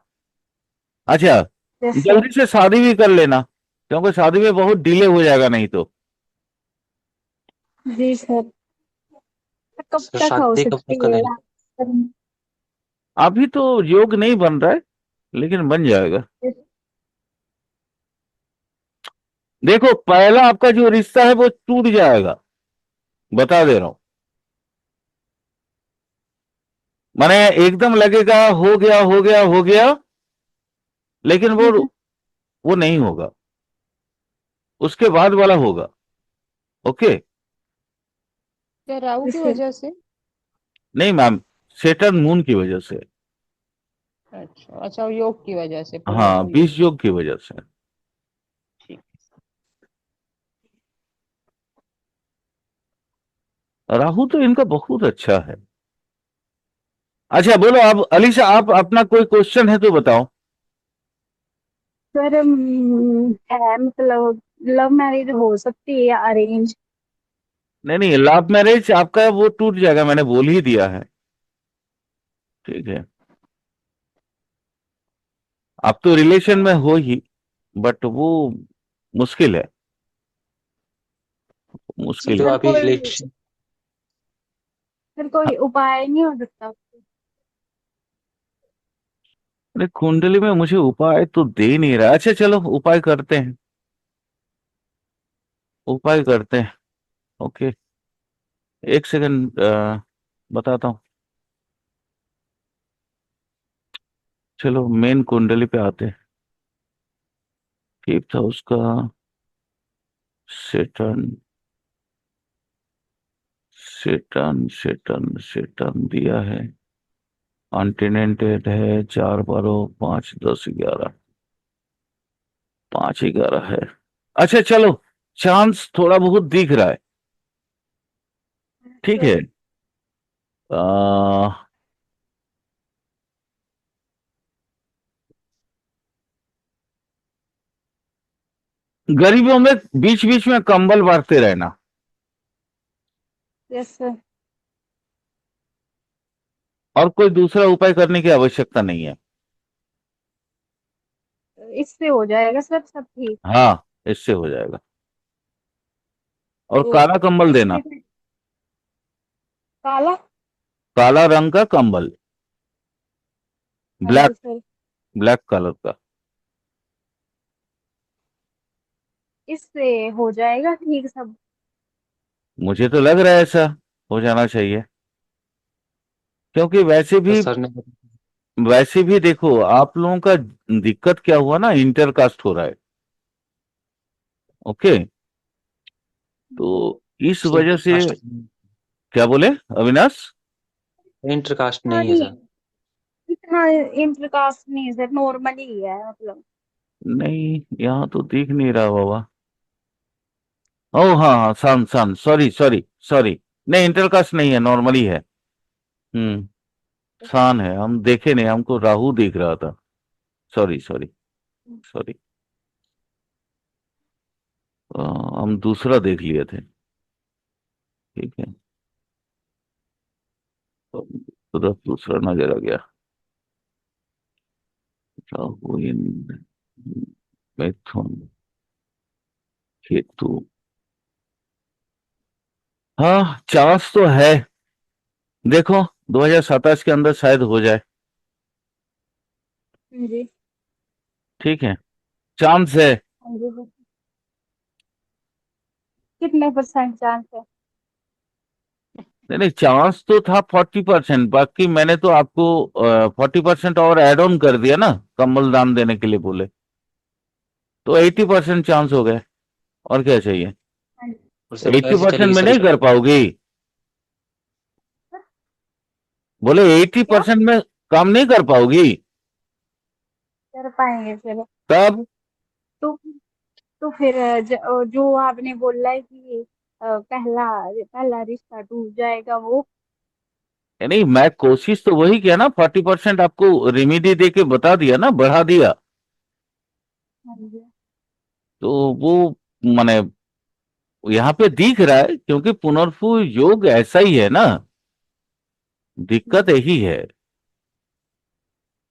अच्छा, यस सर। जल्दी से शादी भी कर लेना, क्योंकि शादी में बहुत डिले हो जाएगा नहीं तो। जी सर। कब सर तक हो शादी कब तक सकती है करें? आप? अभी तो योग नहीं बन रहा है, लेकिन बन जाएगा। देखो पहला आपका जो रिश्ता है वो टूट जाएगा, बता दे रहा हूं। माने एकदम लगेगा हो गया हो गया हो गया, लेकिन वो नहीं होगा, उसके बाद वाला होगा। ओके। क्या राहु की जैसे वजह से? नहीं मैम, सेटर्न मून की वजह से। अच्छा अच्छा, योग की वजह से, हाँ, पुनर्वसु योग। 20 योग की वजह से। ठीक। राहु तो इनका बहुत अच्छा है। अच्छा बोलो, अब अलीशा आप अपना कोई क्वेश्चन है तो बताओ। सर है मतलब लव मैरिज हो सकती है या अरेंज? नहीं नहीं, लव मैरिज आपका वो टूट जाएगा, मैंने बोल ही दिया है। ठीक है, आप तो रिलेशन में हो ही, बट वो मुश्किल है, सर मुश्किल जो है। सर अभी कोई इलेक्शन, सर कोई उपाय नहीं हो सकता? अरे कुंडली में मुझे उपाय तो दे नहीं रहा। अच्छा चलो उपाय करते हैं, उपाय करते हैं। ओके, एक सेकंड बताता हूँ। चलो मेन कुंडली पे आते हैं। ठीक था उसका, सेटन सेटन सेटन सेटन दिया है, कॉन्टिनेंटेड है, 4 12 5 10 11, 5 11 है। अच्छा चलो, चांस थोड़ा बहुत दिख रहा है। ठीक है। सर आ, गरीबों में बीच बीच में कंबल बांटते रहना। Yes sir. और कोई दूसरा उपाय करने की आवश्यकता नहीं है। इससे हो जाएगा सर सब ठीक? हाँ, इससे हो जाएगा। और तो काला कंबल देना, इसमें काला? काला रंग का कंबल, हाँ ब्लैक, जी सर। ब्लैक कलर का। इससे हो जाएगा ठीक सब? मुझे तो लग रहा है ऐसा हो जाना चाहिए, क्योंकि तो सर ने, वैसे भी देखो आप लोगों का दिक्कत क्या हुआ ना, इंटरकास्ट हो रहा है। ओके, तो इस वजह से। कास्ट, क्या बोले अविनाश? इंटर कास्ट हाँ नहीं है नहीं, सर। इतना इंटरकास्ट नहीं है सर, नॉर्मल ही है मतलब। नहीं, यहाँ तो दिख नहीं रहा बाबा। ओह हाँ हाँ, सन सन, सॉरी सॉरी सॉरी, नहीं इंटरकास्ट नहीं है, नॉर्मली है। हम्म, सान है, हम देखे नहीं, हमको राहु दिख रहा था। सॉरी सॉरी सॉरी, हम दूसरा देख लिए थे। ठीक है, तो तरफ दूसरा नजर आ गया। राहु इन मिथुन, केतु। हाँ, चांस तो है, देखो 2027 के अंदर शायद हो जाए। हाँ जी। ठीक है, चांस है। हाँ जी सर। कितने परसेंट चांस है? नहीं नहीं, चांस तो था 40%, बाकी मैंने तो आपको 40% और एड ऑन कर दिया ना, कम्बल दान देने के लिए बोले, तो 80% चांस हो गए। और क्या चाहिए? हाँ जी। और सर 80% वैसे चलेगी में सर नहीं कर पाओगी? बोले 80% में काम नहीं कर पाओगी? कर पाएंगे सर। तब तो तो फिर जो आपने बोला है कि पहला पहला रिश्ता टूट जाएगा वो। नहीं, मैं कोशिश तो वही किया ना, 40% आपको रेमेडी दे के बता दिया ना, बढ़ा दिया। हाँ जी। तो वो माने यहाँ पे दिख रहा है, क्योंकि पुनर्भु योग ऐसा ही है ना, दिक्कत यही है।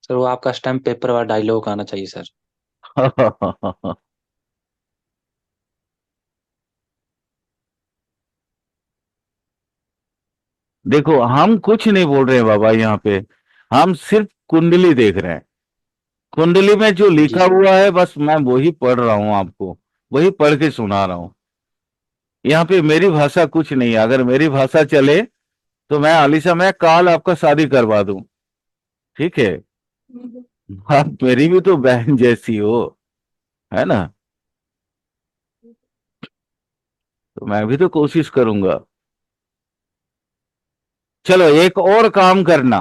सर वो आपका स्टैम्प पेपर वाला डायलॉग आना चाहिए सर। देखो हम कुछ नहीं बोल रहे हैं बाबा यहाँ पे, हम सिर्फ कुंडली देख रहे हैं। कुंडली में जो जी लिखा हुआ है बस मैं वही पढ़ रहा हूं आपको, वही पढ़ के सुना रहा हूं। यहाँ पे मेरी भाषा कुछ नहीं है, अगर मेरी भाषा चले तो मैं आलिशा मैं काल आपका शादी करवा दूं, ठीक है। आप मेरी भी तो बहन जैसी हो, है ना, तो मैं भी तो कोशिश करूंगा। चलो एक और काम करना,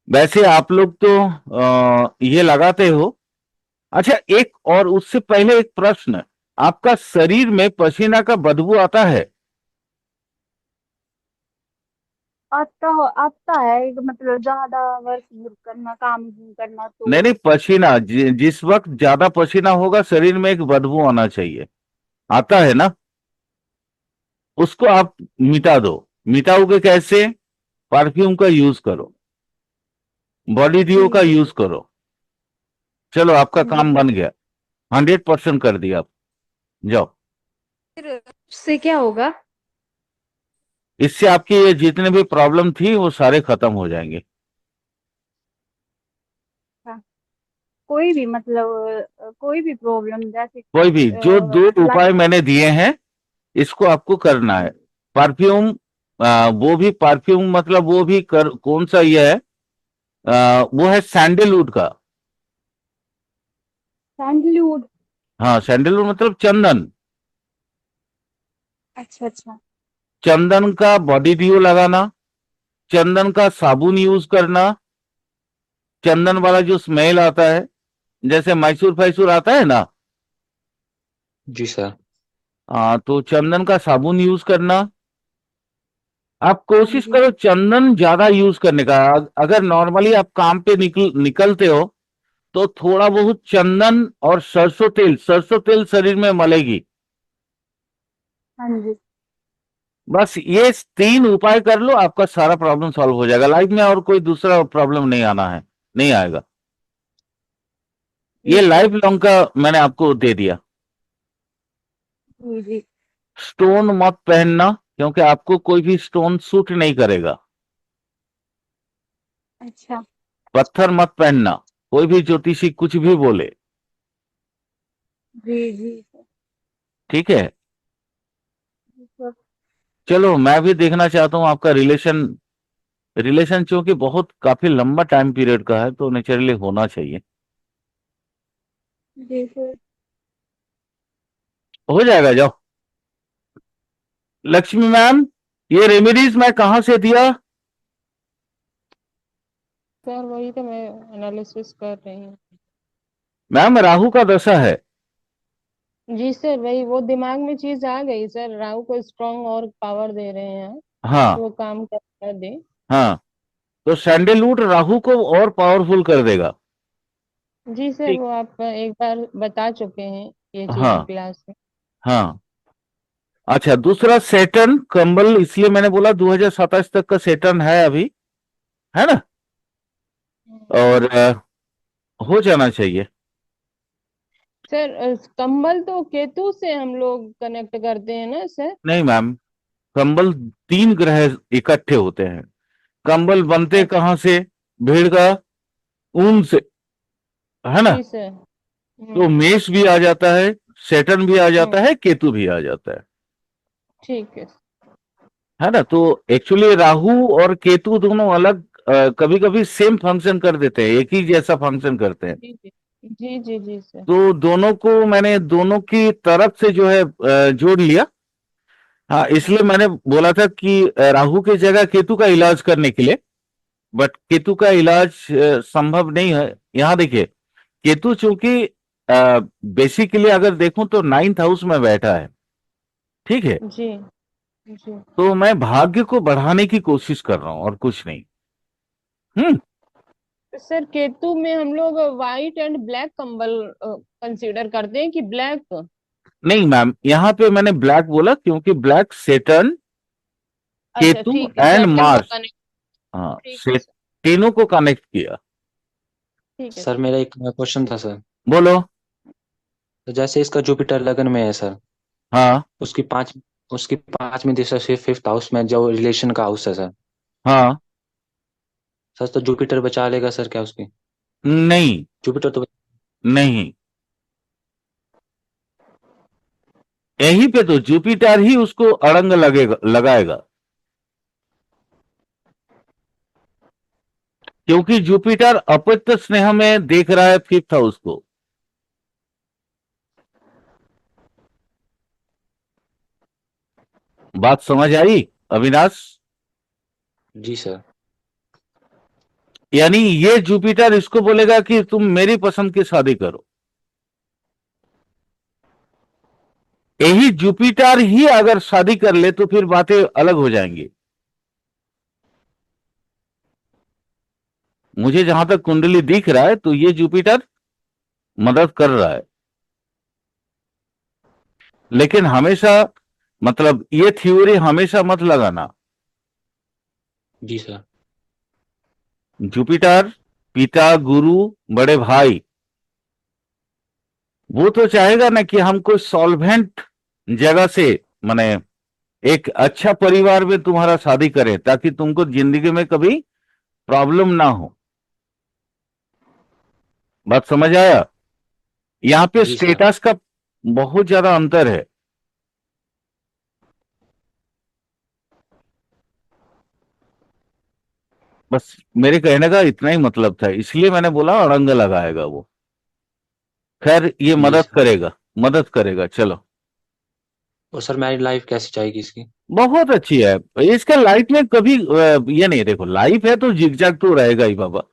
वैसे आप लोग तो ये लगाते हो। अच्छा, एक और उससे पहले एक प्रश्न, आपका शरीर में पसीना का बदबू आता है? आता है, मतलब ज्यादा वर्क करना, काम करना नहीं तो। नहीं, पसीना जिस वक्त ज्यादा पसीना होगा शरीर में एक बदबू आना चाहिए, आता है ना? उसको आप मिटा दो। मिटाओगे कैसे? परफ्यूम का यूज करो, बॉडी डिओ जी का जी यूज करो। चलो आपका जी काम सर। बन गया, 100% कर दिया आप। जाओ। फिर उससे क्या होगा? इससे आपकी ये जितने भी प्रॉब्लम थी वो सारे खत्म हो जाएंगे। हाँ, कोई भी मतलब कोई भी प्रॉब्लम जैसे कोई भी, जो दो लाइक। उपाय मैंने दिए हैं इसको आपको करना है। परफ्यूम, वो भी परफ्यूम मतलब वो भी कौन सा ये है, वो है सैंडलवुड का। सैंडलवुड। हाँ, सैंडलवुड मतलब चंदन। अच्छा अच्छा। चंदन का बॉडी डिओ लगाना, चंदन का साबुन यूज करना, चंदन वाला जो स्मेल आता है, जैसे मैसूर फैसूर आता है ना, जी सर। तो चंदन का साबुन यूज करना। आप हाँ कोशिश जी। करो चंदन ज्यादा यूज करने का। अगर नॉर्मली आप काम पे निकलते हो तो थोड़ा बहुत चंदन और सरसों तेल शरीर में मलेगी। हाँ जी। बस ये 3 उपाय कर लो, आपका सारा प्रॉब्लम सॉल्व हो जाएगा लाइफ में, और कोई दूसरा प्रॉब्लम नहीं आना है, नहीं आएगा। जी ये सर। लाइफ लॉन्ग का मैंने आपको दे दिया। जी जी। स्टोन मत पहनना, क्योंकि आपको कोई भी स्टोन सूट नहीं करेगा। अच्छा। पत्थर मत पहनना, कोई भी ज्योतिषी कुछ भी बोले, जी जी सर। ठीक है। जी सर। चलो मैं भी देखना चाहता हूँ आपका रिलेशन। रिलेशन चूंकि बहुत काफी लंबा टाइम पीरियड का है तो नेचुरली होना चाहिए। जी सर। हो जाएगा, जाओ। लक्ष्मी मैम, ये रेमेडीज मैं कहाँ से दिया? सर वही तो मैं एनालिसिस कर रही हूँ। मैम राहु का दशा है। जी सर, वही वो दिमाग में चीज आ गई सर, राहु को स्ट्रांग और पावर दे रहे हैं, हाँ वो काम कर दे। हाँ, तो सैंडलवुड राहु को और पावरफुल कर देगा। जी सर, ठीक। वो आप एक बार बता चुके हैं ये चीजें हाँ क्लास में। हाँ। अच्छा, दूसरा सेटर्न कंबल, इसलिए मैंने बोला 2027 तक का सेटर्न है अभी, है ना, और हो जाना चाहिए। सर कंबल तो केतु से हम लोग कनेक्ट करते हैं ना सर? नहीं मैम, कंबल 3 ग्रह इकट्ठे होते हैं। कंबल बनते अच्छा। कहाँ से? भेड़ का ऊन से, है ना। जी सर। तो हम्म। मेष भी आ जाता है, सेटर्न भी आ हम्म। जाता है, केतु भी आ जाता ठीक है। है ना। तो एक्चुअली राहु और केतु दोनों अलग, कभी कभी सेम फंक्शन कर देते हैं, एक ही जैसा फंक्शन करते हैं। जी जी जी जी जी सर। तो दोनों को मैंने दोनों की तरफ से जो है जोड़ लिया। हाँ, इसलिए मैंने बोला था कि राहु की जगह केतु का इलाज करने के लिए, बट केतु का इलाज संभव नहीं है। यहाँ देखिए, केतु चूंकि बेसिकली अगर देखूं तो 9th हाउस में बैठा है, ठीक है। जी जी। तो मैं भाग्य को बढ़ाने की कोशिश कर रहा हूं और कुछ नहीं। हम्म। सर केतु में हम लोग व्हाइट एंड ब्लैक कंबल कंसीडर करते हैं कि ब्लैक? नहीं मैम, यहां पे मैंने ब्लैक बोला क्योंकि ब्लैक सेटर्न, अच्छा केतु ठीक है, एंड सैटर्न को मार्स, कनेक्ट। हाँ ठीक है से सर। तीनों को कनेक्ट किया। ठीक है सर सर। मेरा एक क्वेश्चन था सर। बोलो। तो जैसे इसका जुपिटर लगन में है सर, हाँ उसकी पांच उसकी 5वीं दिशा से 5th हाउस में जो रिलेशन का हाउस है सर। हाँ। सर तो जुपिटर बचा लेगा सर क्या उसकी? नहीं जुपिटर तो नहीं, यहीं पे तो जुपिटर ही उसको अड़ंग लगाएगा, क्योंकि जुपिटर अपत्य स्नेह में देख रहा है फिफ्थ हाउस को। बात समझ आई अविनाश? जी सर। यानी ये जुपिटर इसको बोलेगा कि तुम मेरी पसंद की शादी करो। यही जुपिटर ही अगर शादी कर ले तो फिर बातें अलग हो जाएंगी। मुझे जहां तक कुंडली दिख रहा है तो ये जुपिटर मदद कर रहा है, लेकिन हमेशा मतलब ये थ्योरी हमेशा मत लगाना। जी सर। जुपिटर पिता, गुरु, बड़े भाई, वो तो चाहेगा ना कि हमको सॉल्वेंट जगह से, माने एक अच्छा परिवार में तुम्हारा शादी करे ताकि तुमको जिंदगी में कभी प्रॉब्लम ना हो। बात समझ आया? यहां पे जी सर। स्टेटस का बहुत ज्यादा अंतर है। बस मेरे कहने का इतना ही मतलब था, इसलिए मैंने बोला अड़ंग लगाएगा वो। खैर ये जी मदद सर। करेगा, मदद करेगा। चलो, और सर मैरिड लाइफ कैसी जाएगी इसकी? बहुत अच्छी है। इसका लाइफ में कभी ये नहीं, देखो लाइफ है तो जिगजैग तो रहेगा ही बाबा,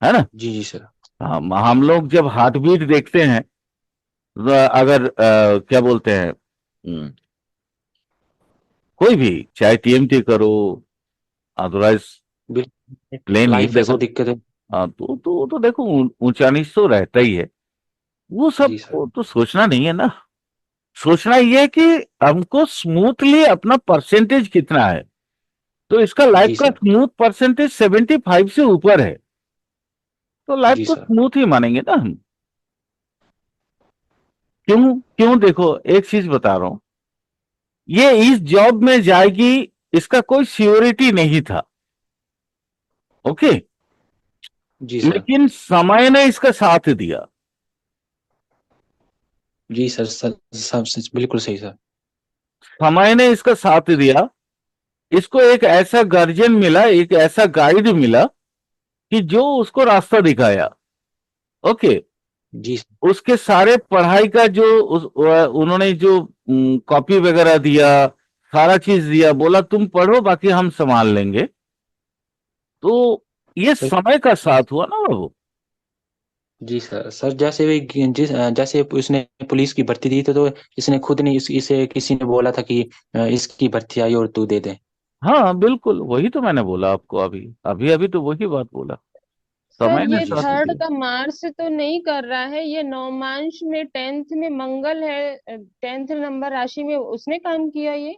है ना? जी जी सर। हम लोग जब हार्ट बीट देखते हैं तो अगर क्या बोलते हैं, कोई भी चाहे टीएमटी करो, अदरवाइज प्लेन ही लाइफ है देखो। सर, दिक्कत है। हाँ, तो देखो ऊंचा नीच तो रहता ही है। वो सब जी सर। वो तो सोचना नहीं है ना। सोचना ये है कि हमको स्मूथली अपना परसेंटेज कितना है। तो इसका लाइफ जी का सर। स्मूथ परसेंटेज 75 से ऊपर है, तो लाइफ जी को सर। स्मूथ ही मानेंगे ना हम। क्यों क्यों, देखो एक चीज बता रहा हूं, ये इस जॉब में जाएगी इसका कोई सियोरिटी नहीं था, ओके, जी सर। लेकिन समय ने इसका साथ दिया। जी सर, सर सब सच बिल्कुल सही सर। समय ने इसका साथ दिया। इसको एक ऐसा गार्जियन मिला, एक ऐसा गाइड मिला कि जो उसको रास्ता दिखाया, ओके। जी सर। उसके सारे पढ़ाई का जो उन्होंने जो कॉपी वगैरह दिया, सारा चीज दिया, बोला तुम पढ़ो बाकी हम संभाल लेंगे। तो ये सर समय का साथ हुआ ना बाबू। जी सर। सर जैसे भी जैसे उसने पुलिस की भर्ती दी थी तो इसने खुद नहीं, इसे किसी ने बोला था कि इसकी भर्ती आई और तू दे दे। हाँ बिल्कुल, वही तो मैंने बोला आपको, अभी अभी अभी तो वही बात बोला, सर समय ने ये जी साथ सर। थर्ड दिया। का मार्स तो नहीं कर रहा है, ये नवमांश में 10th में मंगल है, 10th नंबर राशि में उसने काम किया ये।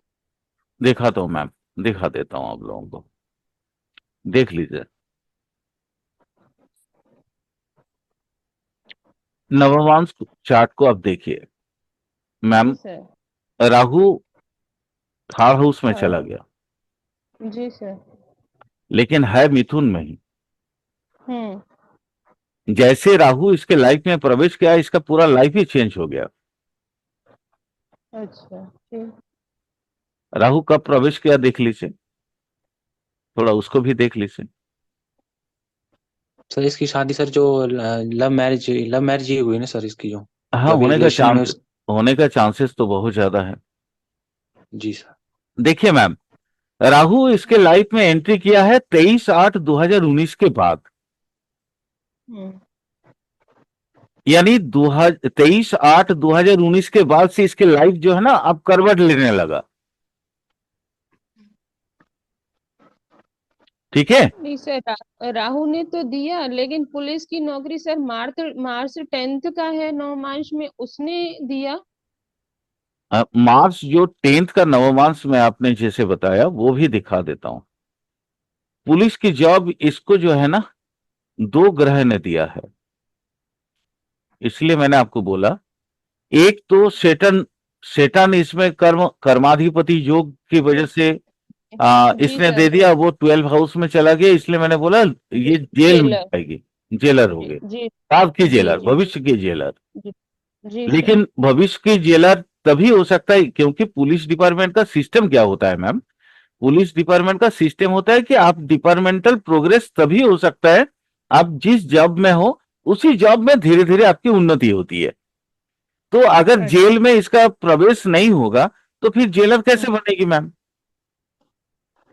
देखा तो मैम, दिखा देता हूँ आप लोगों को, देख लीजिए। नववांश चार्ट को आप देखिए जी ma'am. Sir. Rahu third house में चला हाँ। गया, जी सर। लेकिन है मिथुन में ही। हम्म। जैसे राहु इसके लाइफ में प्रवेश किया, इसका पूरा लाइफ ही चेंज हो गया। अच्छा ठीक। राहु कब प्रवेश किया देख लीजिए, थोड़ा उसको भी देख लीजिए। सर इसकी शादी सर जो लव मैरिज ही हुई ना सर इसकी, जो हाँ, जो अभी होने का रिलेशन में चांस, होने का चांसेस तो बहुत ज्यादा है। जी सर। देखिए मैम, राहु इसके लाइफ में एंट्री किया है 23/8/2019 के बाद, हम्म। यानी 23/8/2019 के बाद से इसके लाइफ जो है ना अब करवट लेने लगा। ठीक है। नहीं सर, राहु ने तो दिया, लेकिन पुलिस की नौकरी सर मार्च मार्च 10th का है नवमांश में, उसने दिया। मार्च जो 10th का नवमांश में आपने जैसे बताया वो भी दिखा देता हूं। पुलिस की जॉब इसको जो है ना 2 ग्रह ने दिया है, इसलिए मैंने आपको बोला। एक तो सेटन, सेटन इसमें कर्माधिपति योग की वजह से जी इसने सर। दे दिया, वो 12 हाउस में चला गया, इसलिए मैंने बोला ये जेल में जेलर। जाएगी, जेलर हो जी गए। जी आपकी जी जेलर, जी भविष्य की जेलर। जी जी सर। लेकिन भविष्य की जेलर तभी हो सकता है, क्योंकि पुलिस डिपार्टमेंट का सिस्टम क्या होता है मैम, पुलिस डिपार्टमेंट का सिस्टम होता है कि आप डिपार्टमेंटल प्रोग्रेस तभी हो सकता है आप जिस जॉब में हो उसी जॉब में धीरे धीरे आपकी उन्नति होती है। तो अगर जेल में इसका प्रवेश नहीं होगा तो फिर जेलर कैसे बनेगी मैम?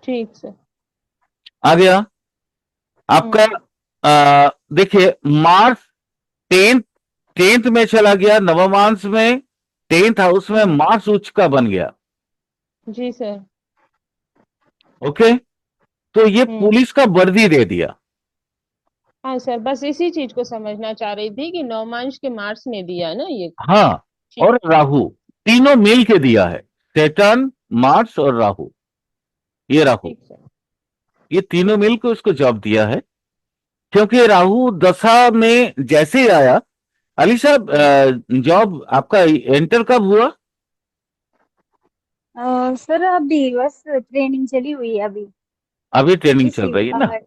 ठीक सर। आ गया आपका। देखिए मार्च 10th 10th में चला गया, नवमांश में 10th हाउस में मार्स उच्च का बन गया। जी सर। ओके, तो ये पुलिस का वर्दी दे दिया। हाँ सर, बस इसी चीज को समझना चाह रही थी कि नवमांश के मार्स ने दिया ना ये। हाँ, ठीक। और राहु तीनों मिल के दिया है, सैटर्न मार्स और राहु, ये राहु, ठीक सर। ये तीनों मिल के उसको जॉब दिया है। क्योंकि राहु दशा में जैसे ही आया, अली साहब जॉब आपका एंटर कब हुआ? सर अभी बस ट्रेनिंग चली हुई है अभी अभी ट्रेनिंग इस चल वीक रही है ना। बाहर।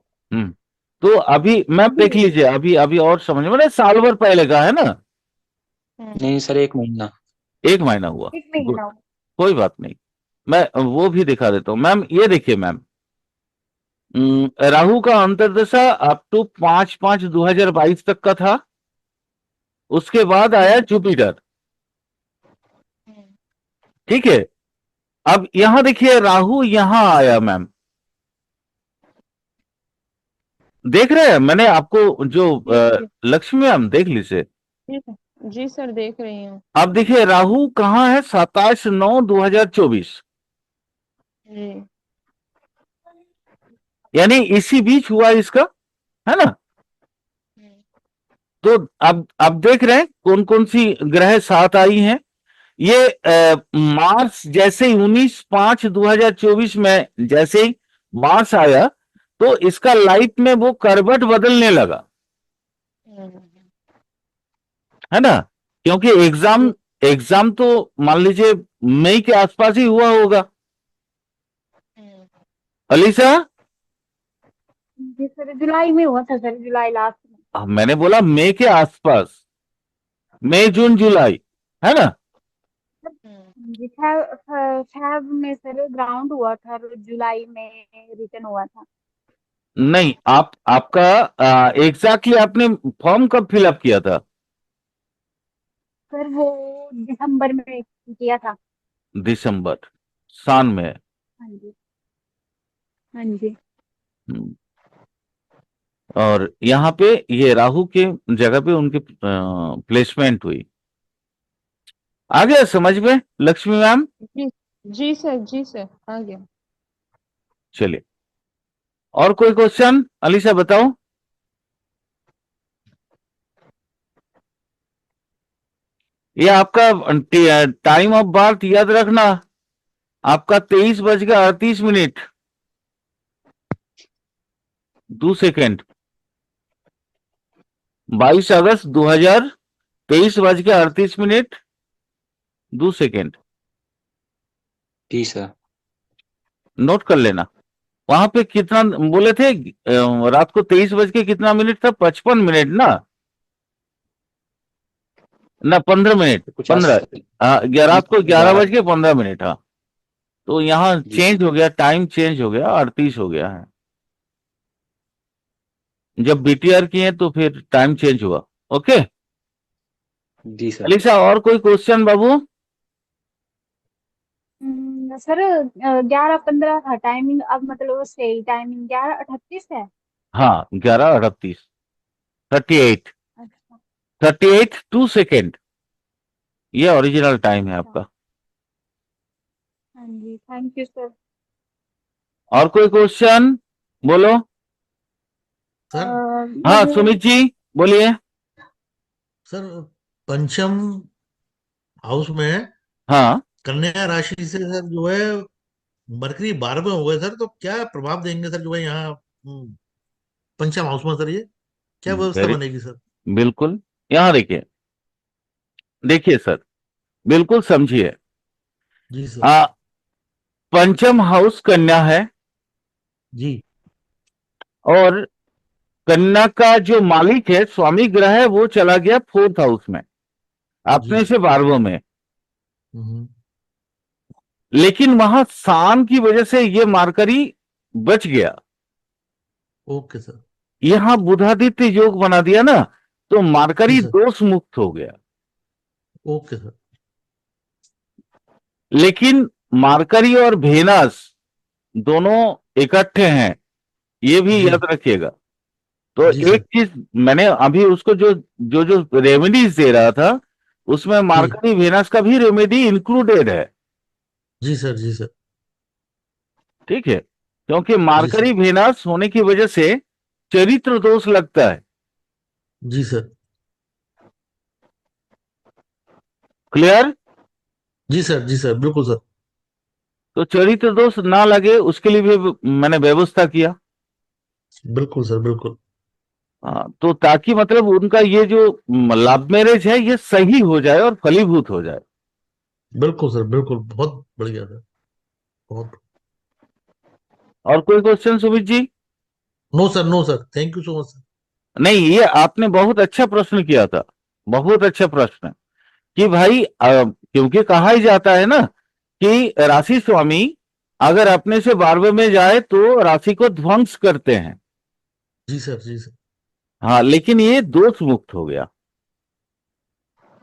तो अभी मैम अभी देख लीजिए, अभी अभी और समझ में, साल भर पहले का है ना, नहीं सर, 1 महीना। 1 महीना हुआ। एक महीना। कोई बात नहीं, मैं वो भी दिखा देता हूं मैम। ये देखिए मैम, राहु का अंतर्दशा अप टू 5/5/2022 तक का था। उसके बाद आया जुपिटर। ठीक है, अब यहां देखिए राहु यहां आया मैम, देख रहे हैं मैंने आपको जो लक्ष्मी मैम देख लीजिए। जी सर, देख रही हूँ। अब देखिए राहु कहाँ है, 27/9/2024, जी। यानी इसी बीच हुआ इसका, है ना। तो अब देख रहे हैं कौन कौन सी ग्रह साथ आई हैं। ये मार्स जैसे ही 19/5/2024 में जैसे ही मार्स आया तो इसका लाइफ में वो करवट बदलने लगा, है ना। क्योंकि एग्जाम एग्जाम तो मान लीजिए मई के आसपास ही हुआ होगा। अलीसा, जी सर, जुलाई में हुआ था सर, जुलाई लास्ट में। मैंने बोला मई के आसपास, मई जून जुलाई, है ना। जी फैब में सर ग्राउंड हुआ था और जुलाई में रिटर्न हुआ था। नहीं, आपका एग्जैक्टली आपने फॉर्म कब फिलअप किया था? सर वो दिसंबर में किया था। दिसंबर सान में। हाँ जी। हाँ जी। हम्म, और यहाँ पे ये राहु के जगह पे उनकी प्लेसमेंट हुई। आ गया समझ में लक्ष्मी मैम? जी। जी सर, जी सर, आ गया। चलिए, और कोई क्वेश्चन अलीसा बताओ। ये आपका टाइम ऑफ बर्थ याद रखना, आपका 23:38 2 सेकेंड, 22 अगस्त 2023 22:38 जी सर। नोट कर लेना। वहां पे कितना बोले थे, रात को 23 बज के कितना मिनट था, 55 मिनट ना 15 मिनट, कुछ 15, रात को 11 बज के 15 मिनट। हाँ, तो यहाँ जी चेंज सर। हो गया, टाइम चेंज हो गया, 38 हो गया है। जब बीटीआर किए तो फिर टाइम चेंज हुआ। ओके जी सर। अलीसा, और कोई क्वेश्चन बाबू? सर 11:15 था टाइमिंग, अब मतलब सही टाइमिंग 11:38 है। हाँ, 11:38, 38, अच्छा। 38 2 सेकेंड, ये ओरिजिनल टाइम है अच्छा। आपका। हाँ जी, थैंक यू सर। और कोई क्वेश्चन बोलो। सर हाँ मुझे सुमित जी बोलिए। सर पंचम हाउस में हाँ, कन्या राशि से सर जो है मरकरी 12वें हो गए सर, तो क्या प्रभाव देंगे सर जो है यहाँ पंचम हाउस में सर, ये क्या व्यवस्था वेरी, बनेगी सर? बिल्कुल। यहाँ देखिए, देखिए सर, बिल्कुल समझिए। जी सर। आ, पंचम हाउस कन्या है, जी और कन्या का जो मालिक है, स्वामी ग्रह है, वो चला गया 4th हाउस में, जी अपने से 12वें में। हम्म, लेकिन वहां सान की वजह से ये मार्करी बच गया। Okay sir. यहां बुधादित्य योग बना दिया ना, तो जी मार्करी सर। दोष मुक्त हो गया। Okay sir. लेकिन मार्करी और वेनस दोनों इकट्ठे हैं, ये भी जी याद रखिएगा। तो जी एक सर। चीज मैंने अभी उसको जो जो जो रेमेडीज दे रहा था, उसमें जी मार्करी वेनस का भी रेमेडी इंक्लूडेड है। जी सर। जी सर। ठीक है, क्योंकि जी सर। मार्करी वेनस होने की वजह से चरित्र दोष लगता है। जी सर। क्लियर? जी सर। जी सर, बिल्कुल सर। तो चरित्र दोष ना लगे उसके लिए भी मैंने व्यवस्था किया। बिल्कुल सर, बिल्कुल। हाँ, तो ताकि मतलब उनका ये जो लव मैरिज है ये सही हो जाए और फलीभूत हो जाए। बिल्कुल सर, बिल्कुल, बहुत बढ़िया सर। बहुत। और कोई question Sumit ji? No sir, no sir, thank you so much sir. नहीं, ये आपने बहुत अच्छा प्रश्न किया था, बहुत अच्छा प्रश्न। कि भाई क्योंकि कहा ही जाता है ना कि राशि स्वामी अगर अपने से 12वें में जाए तो राशि को ध्वंस करते हैं। जी सर। जी सर। हाँ, लेकिन ये दोष मुक्त हो गया।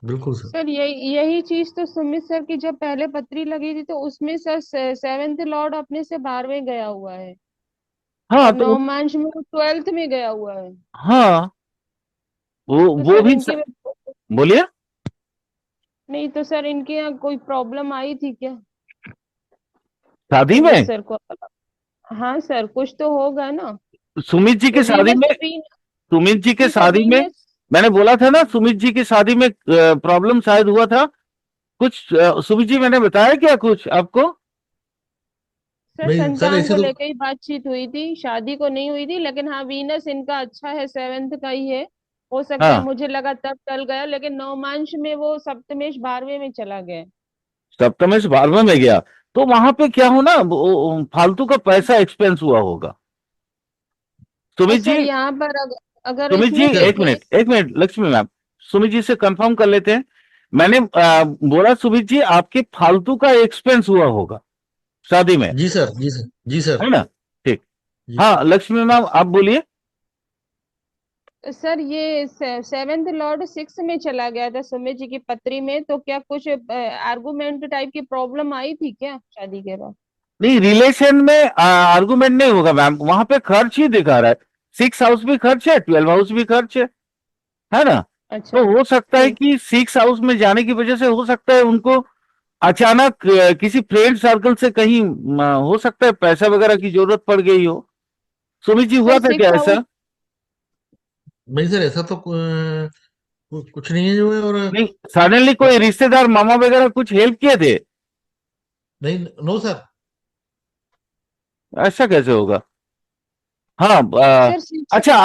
बिल्कुल सर। सर यही यही चीज तो सुमित सर की जब पहले पत्री लगी थी तो उसमें सर सेवेंथ लॉर्ड अपने से 12वें गया हुआ है हाँ और तो नवमांश में वो 12th में गया हुआ है। हाँ, तो वो सर भी इनके में बोलिए। नहीं तो सर इनके यहाँ कोई प्रॉब्लम आई थी क्या शादी सुमित में, सर को? हाँ सर कुछ तो होगा ना। सुमित जी तो की शादी में, सुमित जी के जी सर शादी में वीनस। मैंने बोला था ना, सुमित जी की शादी में प्रॉब्लम शायद हुआ था कुछ। सुमित जी, मैंने बताया क्या कुछ आपको? सर नहीं सर, संतान ऐसे को तो। लेकर ही बातचीत हुई थी, शादी को नहीं हुई थी, लेकिन हाँ वीनस इनका अच्छा है, 7th का ही है। हो सकता है, हाँ, मुझे लगा तब टल गया, लेकिन नवमांश में वो सप्तमेश 12वें में चला गया। सप्तमेश 12वें में गया, तो वहां पे क्या हो ना, फालतू का पैसा एक्सपेंस हुआ होगा। और सुमित जी, सर यहाँ पर अगर सुमित जी इसमें सर। एक मिनट, प्लेस। एक मिनट, लक्ष्मी मैम, सुमित जी से कंफर्म कर लेते हैं। मैंने बोला सुमित जी आपके फालतू का एक्सपेंस हुआ होगा शादी में, जी सर। जी सर। जी सर। है ना? ठीक। जी। हाँ, लक्ष्मी मैम आप बोलिए। सर ये 7th लॉर्ड 6 में चला गया था सुमित जी की पत्री में, तो क्या कुछ आर्गुमेंट टाइप की प्रॉब्लम आई थी क्या शादी के बाद? नहीं, रिलेशन में आर्गुमेंट नहीं होगा मैम, वहां पे खर्च ही दिखा रहा है। 6 हाउस भी खर्च है, 12 हाउस भी खर्च है ना? अच्छा। तो हो सकता है ठीक। कि 6 हाउस में जाने की वजह से हो सकता है उनको अचानक किसी फ्रेंड सर्कल से कहीं हो सकता है पैसा वगैरह की जरूरत पड़ गई हो। सुमित जी, हुआ सर था क्या 6 हाउस। ऐसा? नहीं सर, ऐसा तो कुछ नहीं है जो है। और नहीं, सडनली कोई रिश्तेदार मामा वगैरह कुछ हेल्प किए थे? नहीं, नो सर। ऐसा कैसे होगा? हाँ, सर 6। अच्छा,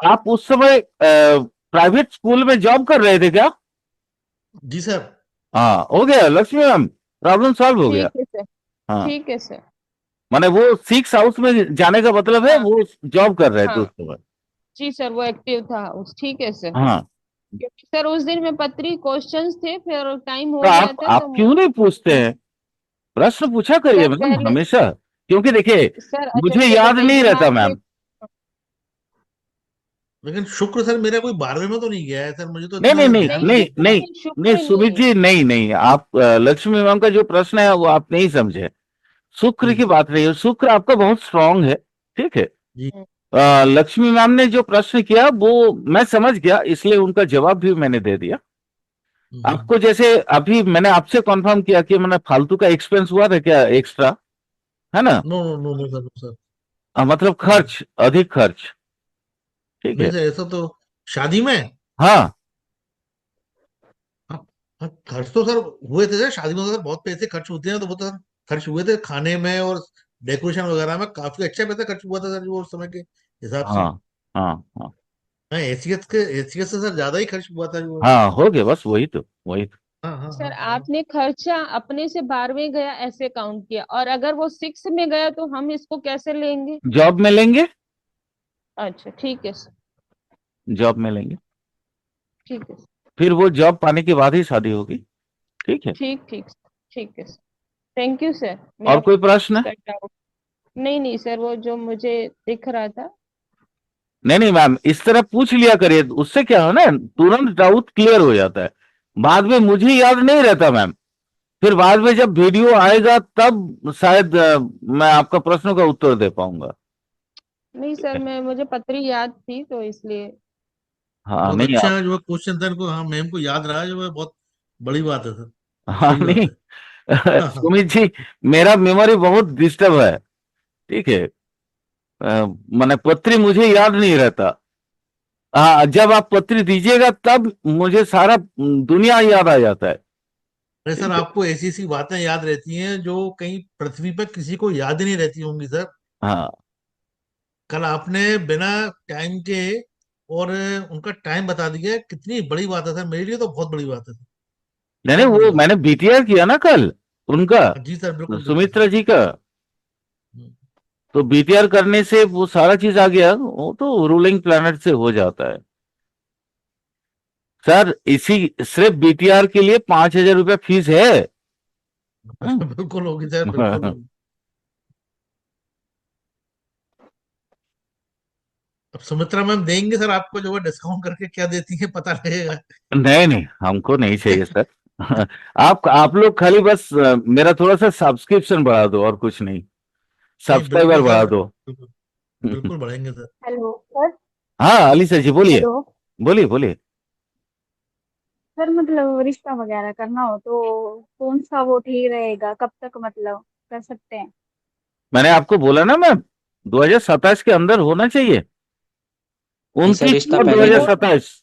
आप उस समय प्राइवेट स्कूल में जॉब कर रहे थे क्या? जी सर। हाँ, हो गया लक्ष्मी मैम, प्रॉब्लम सॉल्व हो गया। ठीक है सर। हाँ, ठीक है सर। माने वो 6 हाउस में जाने का मतलब है हाँ। वो जॉब कर रहे थे उस हाँ। समय। जी सर वो एक्टिव था उस। ठीक है सर। हाँ, क्योंकि सर उस दिन में पत्री क्वेश्चंस थे, फिर टाइम तो हो गया था आप तो क्यों नहीं पूछते हैं? प्रश्न पूछा करिए सर मैम पहले। हमेशा। क्योंकि देखिए, सर अच्छा मुझे चलो याद नहीं रहता दिमाग में। मैम। लेकिन शुक्र सर मेरा कोई 12वें में तो नहीं गया है सर, मुझे तो नहीं इतना नहीं सा नहीं ध्यान नहीं नहीं नहीं है। शुक्र नहीं नहीं, नहीं, शुक्र सुमित नहीं। जी, नहीं नहीं, आप लक्ष्मी मैम का जो प्रश्न है वो आप नहीं समझे। शुक्र जी की बात नहीं है, शुक्र आपका बहुत स्ट्रांग है। ठीक है। जी। हम्म, लक्ष्मी मैम ने जो प्रश्न किया वो मैं समझ गया, इसलिए उनका जवाब भी मैंने दे दिया। हम्म। आपको जैसे अभी मैंने आपसे कंफर्म किया कि मैंने फालतू का एक्सपेंस हुआ था क्या एक्स्ट्रा, है ना? No no no no sir, no sir. मतलब हाँ। खर्च, अधिक खर्च। ठीक नहीं है। सर, ऐसा तो शादी में। हाँ हाँ। हाँ, खर्च तो सर हुए थे सर, शादी में तो सर बहुत पैसे खर्च होते हैं, तो वो तो सर खर्च हुए थे खाने में और डेकोरेशन वगैरह में, काफी अच्छा पैसा खर्च हुआ था सर, जो उस समय के हिसाब से। हाँ हाँ हाँ हाँ, हैसियत से सर ज्यादा ही खर्च हुआ था जो। हाँ, हो गया, बस वही तो, वही तो। हाँ हाँ सर हाँ हाँ। आपने खर्चा अपने से 12वें गया ऐसे काउंट किया, और अगर वो 6 में गया तो हम इसको कैसे लेंगे? जॉब में लेंगे, अच्छा ठीक है सर। जॉब में लेंगे। ठीक है सर। फिर वो जॉब पाने के बाद ही शादी होगी। ठीक है। ठीक ठीक ठीक है सर, थैंक यू सर। और कोई प्रश्न? इसका डाउट नहीं नहीं सर, वो जो मुझे दिख रहा था। नहीं नहीं मैम, इस तरह पूछ लिया करिए, उससे क्या है ना, तुरंत डाउट क्लियर हो जाता है। बाद में मुझे याद नहीं रहता मैम, फिर बाद में जब वीडियो आएगा तब शायद मैं आपका प्रश्नों का उत्तर दे पाऊंगा। नहीं सर, मैं मुझे पत्री याद थी तो इसलिए। हाँ बहुत नहीं अच्छा आप, है जो क्वेश्चन था इनको, हाँ मैम को याद रहा है जो है, बहुत बड़ी बात है सर, बहुत हाँ सही बात नहीं है। हाँ हाँ। सुमित जी, मेरा मेमोरी बहुत डिस्टर्ब है, ठीक है। मैंने पत्री मुझे याद नहीं रहता। हाँ, जब आप पत्री दीजिएगा तब मुझे सारा दुनिया याद आ जाता है। अरे सर ठीक है। आपको ऐसी ऐसी बातें याद रहती हैं जो कहीं पृथ्वी पर किसी को याद ही नहीं रहती होंगी सर। हाँ कल आपने बिना टाइम के और उनका टाइम बता दिया, कितनी बड़ी बात है सर, मेरे लिए तो बहुत बड़ी बात है सर, नहीं नहीं, बहुत बड़ी वो बात मैंने बीटीआर किया ना कल उनका, है। जी सर, बिल्कुल बिल्कुल सर। सुमित्रा जी का। हम्म। तो बीटीआर करने से वो सारा चीज आ गया, वो तो रूलिंग प्लैनेट से हो जाता है सर। इसी सिर्फ बीटीआर के लिए 5,000 रुपया फीस है। हाँ। बिल्कुल होगी सर, बिल्कुल होगी। अब सुमित्रा मैम देंगे सर आपको जो है डिस्काउंट करके, क्या देती है पता लगेगा। नहीं नहीं, हमको नहीं चाहिए सर। आप लोग खाली बस मेरा थोड़ा सा सब्सक्रिप्शन बढ़ा दो, और कुछ नहीं, नहीं सब्सक्राइबर बिल्कुल बढ़ा सर, दो। बिल्कुल, बिल्कुल बढ़ेंगे सर। Hello sir. हाँ अलीसा जी बोलिए, हेलो बोलिए बोलिए। सर, मतलब रिश्ता वगैरह करना हो तो कौन सा वो ठीक रहेगा, कब तक मतलब कर सकते हैं? मैंने आपको बोला ना मैम, 2027 के अंदर होना चाहिए, नहीं सर, 29 रिश्ता और पहले वो 2027।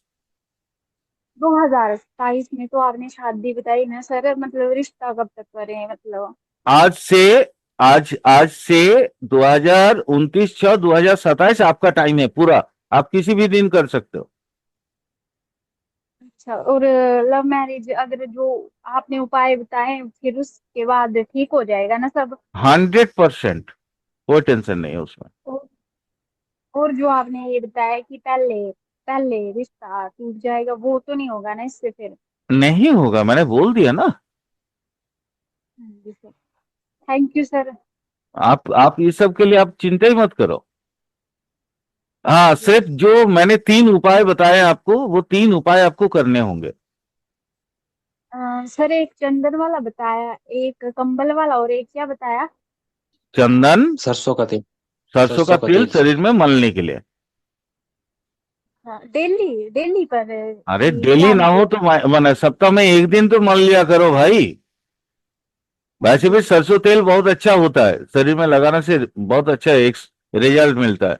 2027 में तो आपने शादी बताई ना सर, मतलब रिश्ता कब तक करें मतलब? आज से, आज से 2029/6/2027 आपका टाइम है पूरा, आप किसी भी दिन कर सकते हो। अच्छा, और लव मैरिज अगर जो आपने उपाय बताए फिर उसके बाद ठीक हो जाएगा ना सब? 100%, कोई टेंशन नहीं है उसमें। और और जो आपने ये बताया कि पहले पहले रिश्ता टूट जाएगा, वो तो नहीं होगा ना इससे फिर? नहीं होगा, मैंने बोल दिया ना। जी सर, थैंक यू सर। आप इस सब के लिए आप चिंता ही मत करो। हाँ, जी सिर्फ जो मैंने 3 उपाय बताए आपको, वो 3 उपाय आपको करने होंगे। सर, एक चंदन वाला बताया, एक कंबल वाला, और एक क्या बताया? चंदन, सरसों का तेल। सरसों का सरसों का तेल तेल सर। शरीर में मलने के लिए। हाँ, डेली डेली पर अरे कि डेली क्या ना हो मतलब? तो मैंने सप्ताह में एक दिन तो मल लिया करो भाई। वैसे जी भी सर। सरसों तेल बहुत अच्छा होता है, शरीर में लगाने से बहुत अच्छा एक रिजल्ट मिलता है।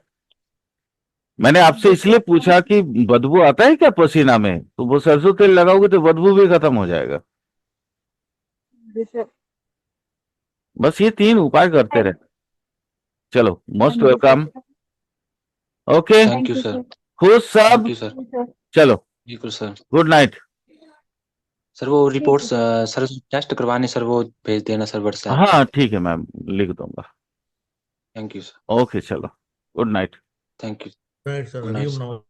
मैंने आपसे जी इसलिए सर, पूछा कि बदबू आता है क्या पसीना में, तो वो सरसों तेल लगाओगे तो बदबू भी खत्म हो जाएगा। जी सर। बस ये 3 उपाय करते रहे। चलो, most thank you welcome. Sir. Okay, thank thank you you sir. Sir. खुश थैंक सब। You sir. जी सर। चलो, बिल्कुल सर। Good night. सर वो ठीक है रिपोर्ट्स सर। सर टेस्ट करवाने सर, वो भेज देना सर व्हाट्सएप पे। हाँ ठीक है मैम, लिख दूंगा। Thank you sir. ओके चलो, good night. Thank you. Right sir, good night Hariom sir. नमः।